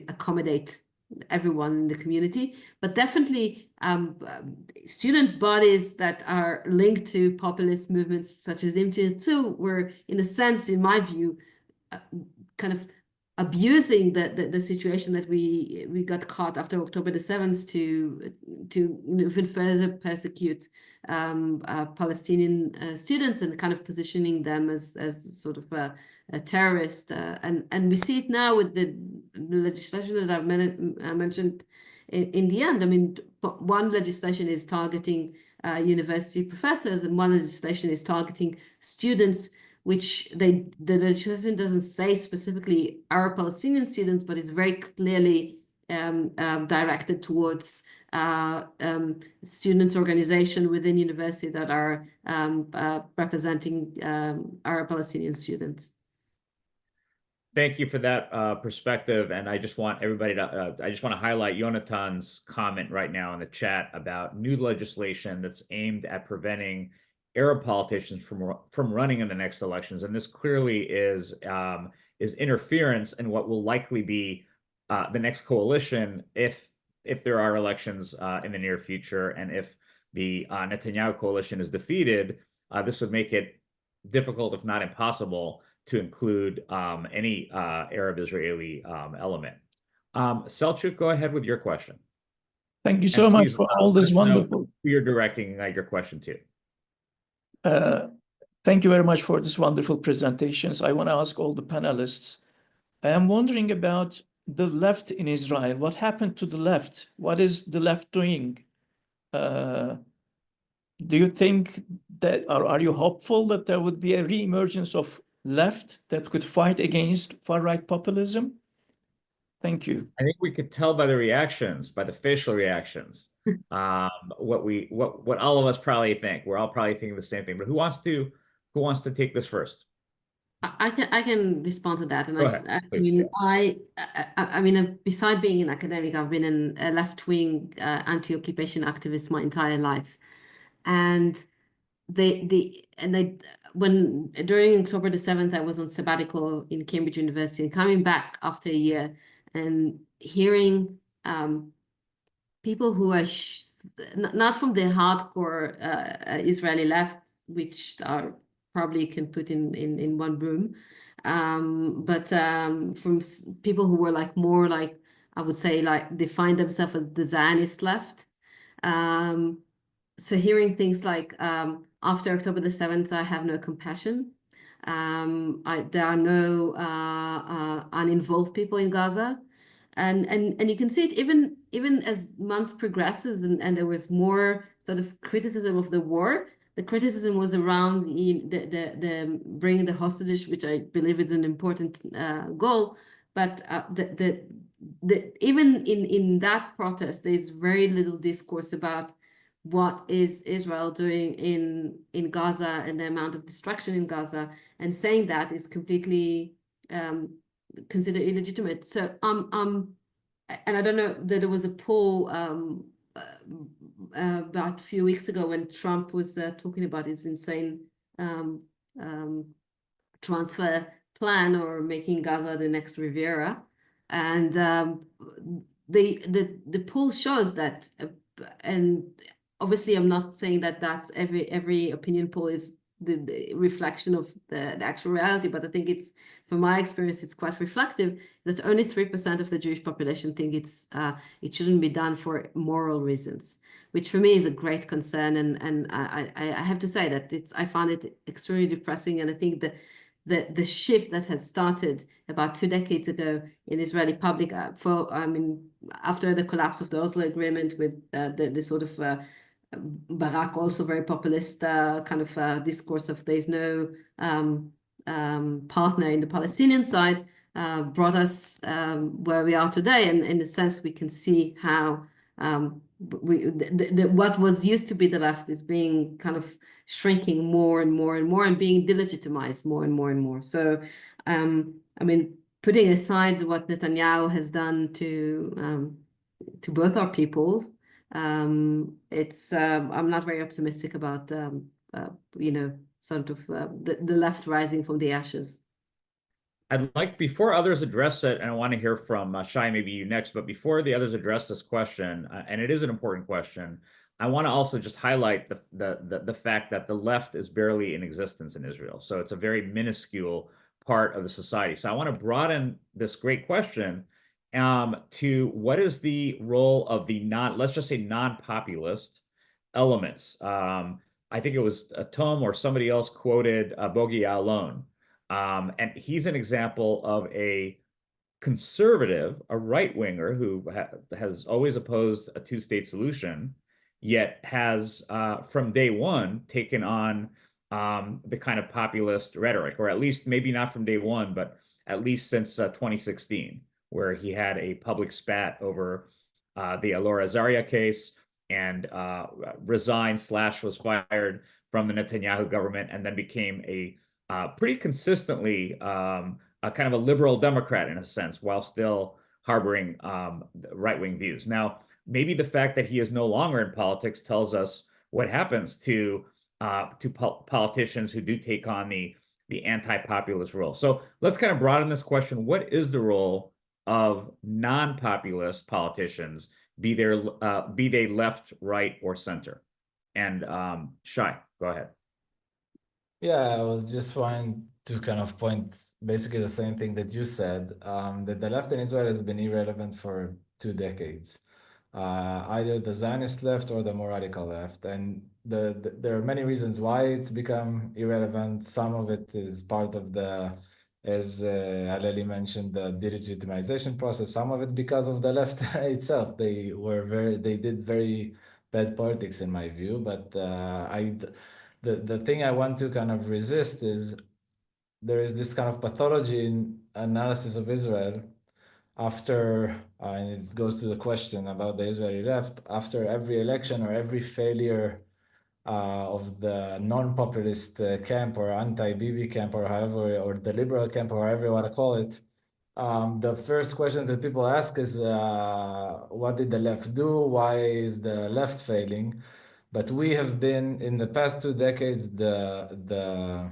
accommodate everyone in the community. But definitely student bodies that are linked to populist movements such as M2 were, in a sense, in my view, kind of abusing the situation that we got caught after October the 7th to even further persecute Palestinian students and kind of positioning them as sort of a terrorist. And we see it now with the legislation that I mentioned in the end. I mean, one legislation is targeting university professors, and one legislation is targeting students, which the legislation doesn't say specifically Arab Palestinian students, but it's very clearly directed towards students' organization within university that are representing Arab Palestinian students. Thank you for that perspective, and I just want everybody to. I just want to highlight Yonatan's comment right now in the chat about new legislation that's aimed at preventing Arab politicians from running in the next elections, and this clearly is interference in what will likely be the next coalition if there are elections in the near future, and if the Netanyahu coalition is defeated, this would make it difficult, if not impossible, to include any Arab-Israeli element. Selçuk, go ahead with your question. Thank you so much for all this wonderful. Who you're directing your question to. Thank you very much for this wonderful presentations. I want to ask all the panelists. I am wondering about the left in Israel. What happened to the left? What is the left doing? Do you think that, or are you hopeful that there would be a re-emergence of left that could fight against far-right populism? Thank you. I think we could tell by the reactions, by the facial reactions, what all of us probably think. We're all probably thinking the same thing. But who wants to take this first? I can respond to that, and Go ahead, I please. mean I mean beside being an academic, I've been a left-wing anti-occupation activist my entire life, and when during October the 7th I was on sabbatical in Cambridge University, and coming back after a year and hearing people who are not from the hardcore Israeli left, which are probably can put in one room, but from people who were like more like, I would say, like define themselves as the Zionist left. So hearing things like after October the 7th, I have no compassion. There are no uninvolved people in Gaza. And you can see it even as month progresses, and there was more sort of criticism of the war. The criticism was around the bringing the hostages, which I believe is an important goal. But even in that protest, there's very little discourse about what is Israel doing in Gaza and the amount of destruction in Gaza, and saying that is completely considered illegitimate. So and I don't know that there was a poll about a few weeks ago when Trump was talking about his insane transfer plan, or making Gaza the next Riviera, and the poll shows that, and obviously I'm not saying that that's every opinion poll is the reflection of the actual reality, but I think it's, from my experience, it's quite reflective that only 3% of the Jewish population think it shouldn't be done for moral reasons, which for me is a great concern. And I have to say that I found it extremely depressing. And I think that the shift that has started about 2 decades ago in Israeli public, after the collapse of the Oslo Agreement, with the sort of Barak, also very populist kind of discourse of there's no partner in the Palestinian side, brought us where we are today. And in a sense, we can see how what was used to be the left is being kind of shrinking more and more and more, and being delegitimized more and more and more. So, I mean, putting aside what Netanyahu has done to both our peoples, it's I'm not very optimistic about sort of the left rising from the ashes. I'd like, before others address it, and I want to hear from Shai, maybe you next, but before the others address this question, and it is an important question, I want to also just highlight the fact that the left is barely in existence in Israel. So it's a very minuscule part of the society. So I want to broaden this great question to what is the role of the let's just say non-populist elements. I think it was Tom or somebody else quoted Bogi Ya'alon. And he's an example of a conservative, a right-winger who has always opposed a two-state solution, yet has from day one taken on the kind of populist rhetoric, or at least maybe not from day one, but at least since 2016, where he had a public spat over the Alor Azaria case, and resigned / was fired from the Netanyahu government, and then became a pretty consistently a kind of a liberal Democrat in a sense, while still harboring right-wing views. Now, maybe the fact that he is no longer in politics tells us what happens to politicians who do take on the anti-populist role. So let's kind of broaden this question. What is the role of non-populist politicians, be they left, right, or center? And Shai, go ahead. Yeah, I was just trying to kind of point basically the same thing that you said, that the left in Israel has been irrelevant for 2 decades, either the Zionist left or the more radical left. And there are many reasons why it's become irrelevant. Some of it is part of as Halleli mentioned, the delegitimization process. Some of it because of the left itself. They did very bad politics in my view, but the thing I want to kind of resist is there is this kind of pathology in analysis of Israel after, and it goes to the question about the Israeli left, after every election or every failure of the non-populist camp or anti-Bibi camp or however, or the liberal camp or however you want to call it, the first question that people ask is, what did the left do? Why is the left failing? But we have been, in the past 2 decades, the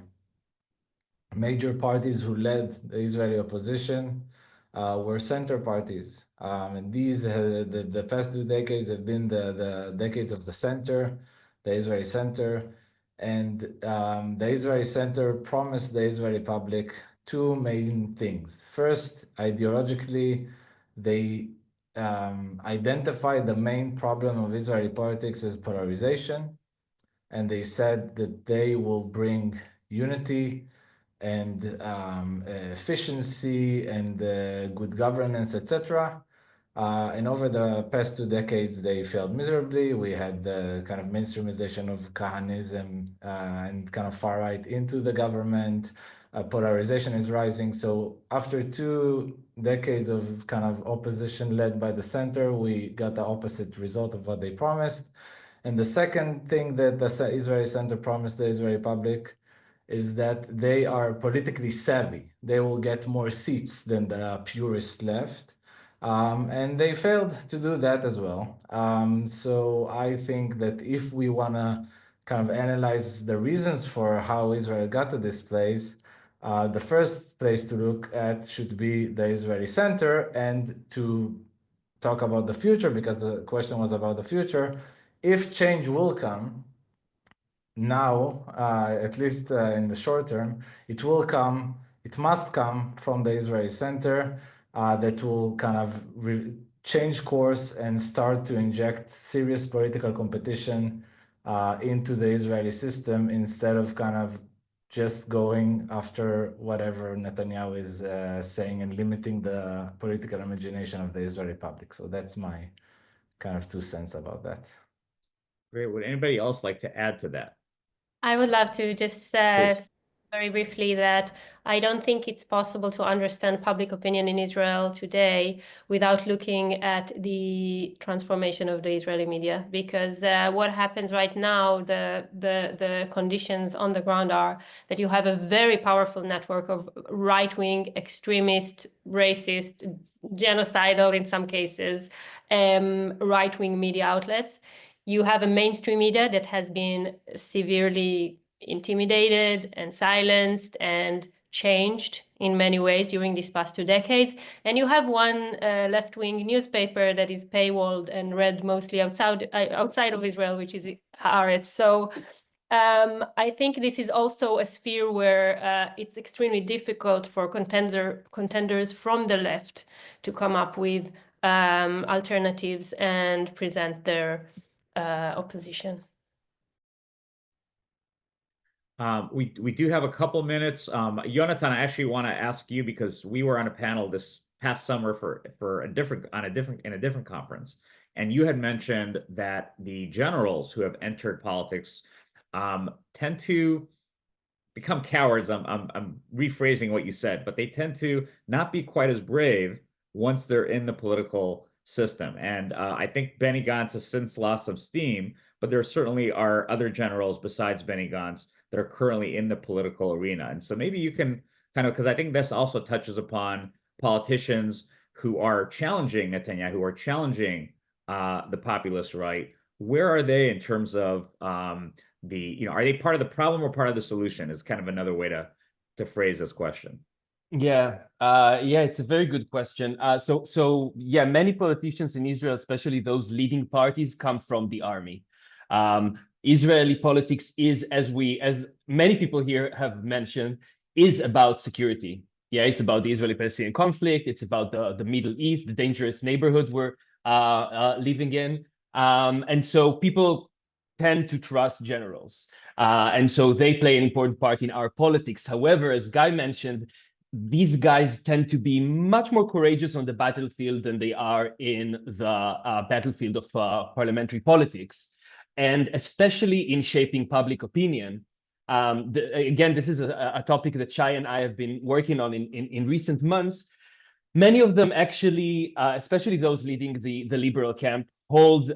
major parties who led the Israeli opposition were center parties. And these, the past 2 decades have been the decades of the center, the Israeli center. And the Israeli center promised the Israeli public 2 main things. First, ideologically, they identified the main problem of Israeli politics as polarization. And they said that they will bring unity and efficiency and good governance, etc. And over the past 2 decades, they failed miserably. We had the kind of mainstreamization of Kahanism and kind of far right into the government. Polarization is rising. So after 2 decades of kind of opposition led by the center, we got the opposite result of what they promised. And the second thing that the Israeli center promised the Israeli public is that they are politically savvy. They will get more seats than the purist left. And they failed to do that as well. So I think that if we want to kind of analyze the reasons for how Israel got to this place, the first place to look at should be the Israeli center, and to talk about the future, because the question was about the future. If change will come, now, at least in the short term, it must come from the Israeli center that will kind of change course and start to inject serious political competition into the Israeli system, instead of kind of just going after whatever Netanyahu is saying and limiting the political imagination of the Israeli public. So that's my kind of 2 cents about that. Great. Would anybody else like to add to that? I would love to just say very briefly that I don't think it's possible to understand public opinion in Israel today without looking at the transformation of the Israeli media, because what happens right now, the conditions on the ground are that you have a very powerful network of right-wing, extremist, racist, genocidal in some cases, right-wing media outlets. You have a mainstream media that has been severely intimidated and silenced and changed in many ways during these past 2 decades. And you have one left-wing newspaper that is paywalled and read mostly outside of Israel, which is Haaretz. So I think this is also a sphere where it's extremely difficult for contenders from the left to come up with alternatives and present their opposition. We do have a couple minutes. Yonatan, I actually want to ask you, because we were on a panel this past summer for a different conference, and you had mentioned that the generals who have entered politics tend to become cowards. I'm rephrasing what you said, but they tend to not be quite as brave once they're in the political system. And I think Benny Gantz has since lost some steam, but there certainly are other generals besides Benny Gantz that are currently in the political arena. And so maybe you can kind of, because I think this also touches upon politicians who are challenging Netanyahu, who are challenging the populist right. Where are they in terms of are they part of the problem or part of the solution, is kind of another way to phrase this question. Yeah, it's a very good question. So many politicians in Israel, especially those leading parties, come from the army. Israeli politics is, as many people here have mentioned, is about security. Yeah, it's about the Israeli-Palestinian conflict. It's about the Middle East, the dangerous neighborhood we're living in. And so people tend to trust generals. And so they play an important part in our politics. However, as Guy mentioned, these guys tend to be much more courageous on the battlefield than they are in the battlefield of parliamentary politics. And especially in shaping public opinion, Again, this is a topic that Shai and I have been working on in recent months. Many of them actually, especially those leading the liberal camp, hold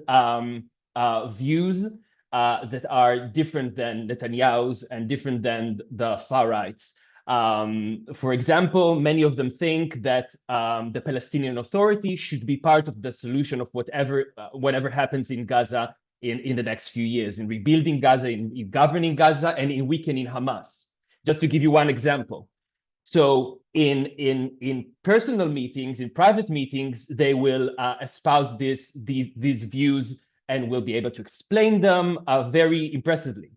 views that are different than Netanyahu's and different than the far rights. For example, many of them think that the Palestinian Authority should be part of the solution of whatever happens in Gaza in the next few years, in rebuilding Gaza, in governing Gaza, and in weakening Hamas. Just to give you one example. So in personal meetings, in private meetings, they will espouse these views and will be able to explain them very impressively.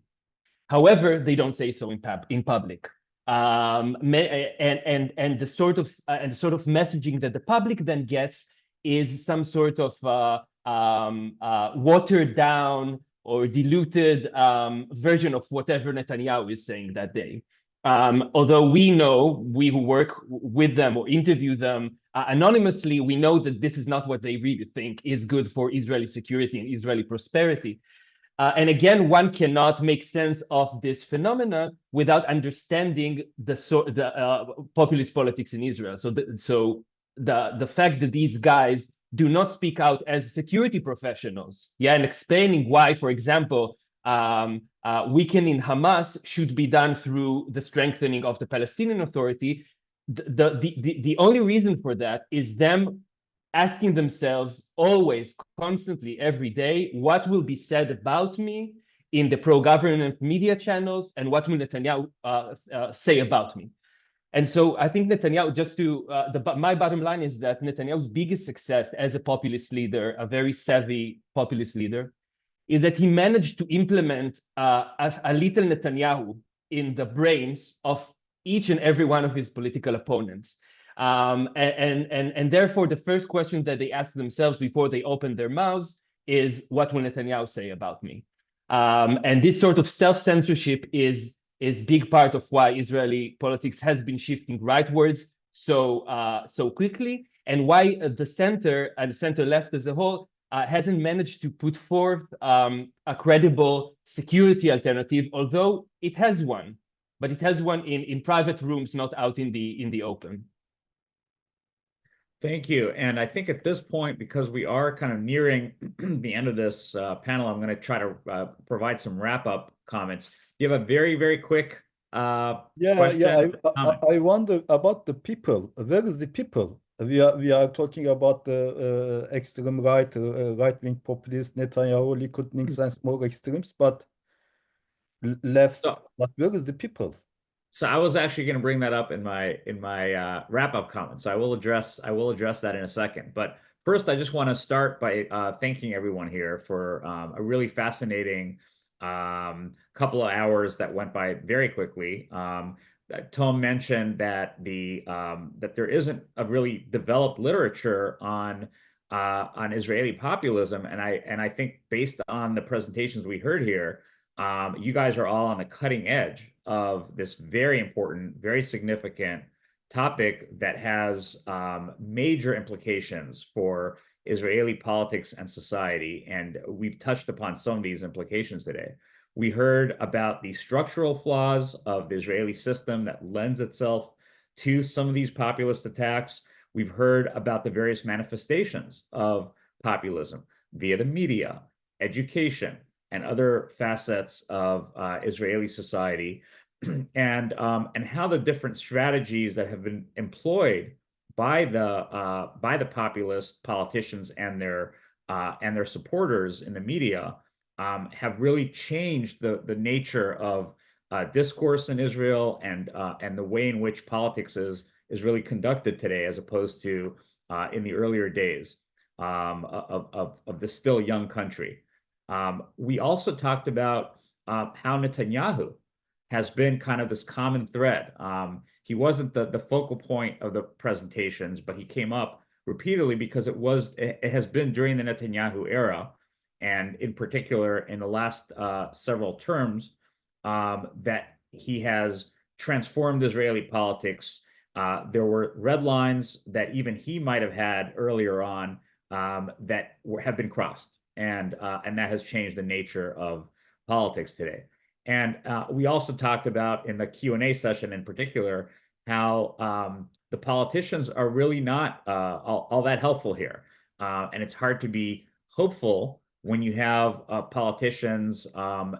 However, they don't say so in public. And the sort of messaging that the public then gets is some sort of watered down or diluted version of whatever Netanyahu is saying that day. Although we know, we who work with them or interview them anonymously, we know that this is not what they really think is good for Israeli security and Israeli prosperity. And again, one cannot make sense of this phenomena without understanding the populist politics in Israel. So the fact that these guys do not speak out as security professionals, and explaining why, for example, weakening Hamas should be done through the strengthening of the Palestinian Authority. The only reason for that is them asking themselves always, constantly, every day, what will be said about me in the pro-government media channels, and what will Netanyahu say about me? And so I think Netanyahu, my bottom line is that Netanyahu's biggest success as a populist leader, a very savvy populist leader, is that he managed to implement a little Netanyahu in the brains of each and every one of his political opponents. And therefore, the first question that they ask themselves before they open their mouths is, what will Netanyahu say about me? And this sort of self-censorship is big part of why Israeli politics has been shifting rightwards so quickly, and why the center and the center left as a whole hasn't managed to put forth a credible security alternative, although it has one, but it has one in private rooms, not out in the open. Thank you. And I think at this point, because we are kind of nearing the end of this panel, I'm going to try to provide some wrap-up comments. You have a very, very quick question? I wonder about the people. Where is the people? We are talking about the extreme right, right-wing populist, Netanyahu, Likudniks, and more extremes, but left. But where is the people? So I was actually going to bring that up in my wrap-up comments. So I will address that in a second. But first, I just want to start by thanking everyone here for a really fascinating couple of hours that went by very quickly. Tom mentioned that that there isn't a really developed literature on Israeli populism, and I think based on the presentations we heard here, you guys are all on the cutting edge of this very important, very significant topic that has major implications for Israeli politics and society. And we've touched upon some of these implications today. We heard about the structural flaws of the Israeli system that lends itself to some of these populist attacks. We've heard about the various manifestations of populism via the media, education, and other facets of Israeli society, and how the different strategies that have been employed by the populist politicians and their supporters in the media have really changed the nature of discourse in Israel and the way in which politics is really conducted today, as opposed to in the earlier days of the still young country. We also talked about how Netanyahu has been kind of this common thread. He wasn't the focal point of the presentations, but he came up repeatedly because it has been during the Netanyahu era, and in particular in the last several terms, that he has transformed Israeli politics. There were red lines that even he might have had earlier on that have been crossed. And that has changed the nature of politics today. And we also talked about in the Q&A session in particular, how the politicians are really not all that helpful here. And it's hard to be hopeful when you have politicians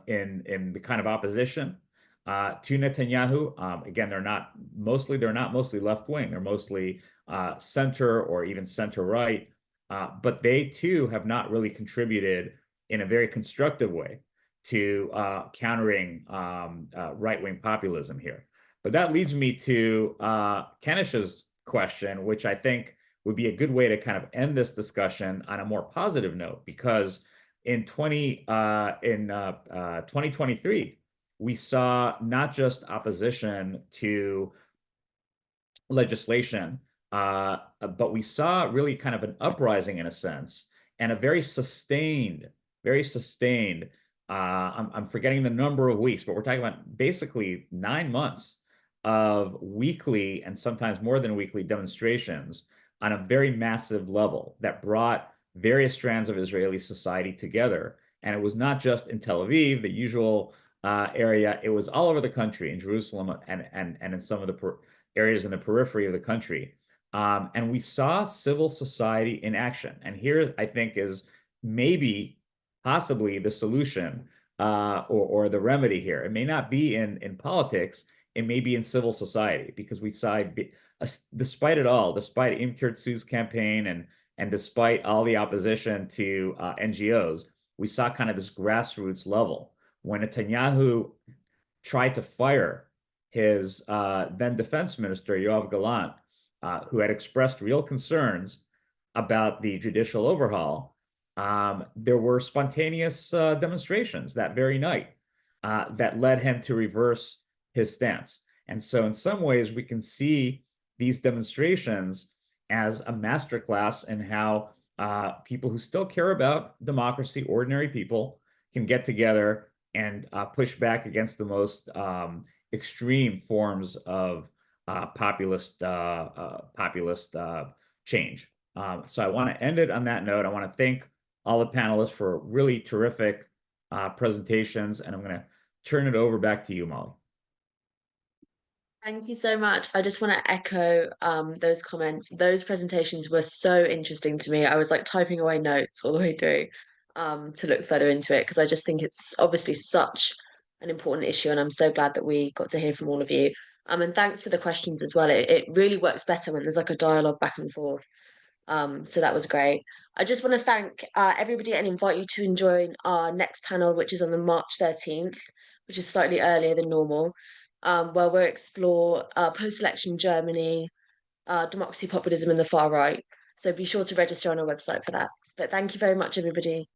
in the kind of opposition to Netanyahu. Again, they're not mostly left-wing. They're mostly center or even center-right. But they too have not really contributed in a very constructive way to countering right-wing populism here. But that leads me to Kanish's question, which I think would be a good way to kind of end this discussion on a more positive note, because in 2023, we saw not just opposition to legislation, but we saw really kind of an uprising in a sense, and a very sustained, I'm forgetting the number of weeks, but we're talking about basically 9 months of weekly and sometimes more than weekly demonstrations on a very massive level that brought various strands of Israeli society together. And it was not just in Tel Aviv, the usual area, it was all over the country, in Jerusalem and in some of the areas in the periphery of the country. And we saw civil society in action. And here, I think, is maybe possibly the solution or the remedy here. It may not be in politics, it may be in civil society, because we saw, despite it all, despite Im Kirtzu's campaign and despite all the opposition to NGOs, we saw kind of this grassroots level. When Netanyahu tried to fire his then defense minister, Yoav Gallant, who had expressed real concerns about the judicial overhaul, there were spontaneous demonstrations that very night that led him to reverse his stance. And so in some ways, we can see these demonstrations as a masterclass in how people who still care about democracy, ordinary people, can get together and push back against the most extreme forms of populist change. So I want to end it on that note. I want to thank all the panelists for really terrific presentations, and I'm going to turn it over back to you, Molly. Thank you so much. I just want to echo those comments. Those presentations were so interesting to me. I was like typing away notes all the way through to look further into it, because I just think it's obviously such an important issue, and I'm so glad that we got to hear from all of you. And thanks for the questions as well. It really works better when there's like a dialogue back and forth. So that was great. I just want to thank everybody and invite you to join our next panel, which is on the March 13th, which is slightly earlier than normal, where we'll explore post-election Germany, democracy, populism, and the far right. So be sure to register on our website for that. But thank you very much, everybody.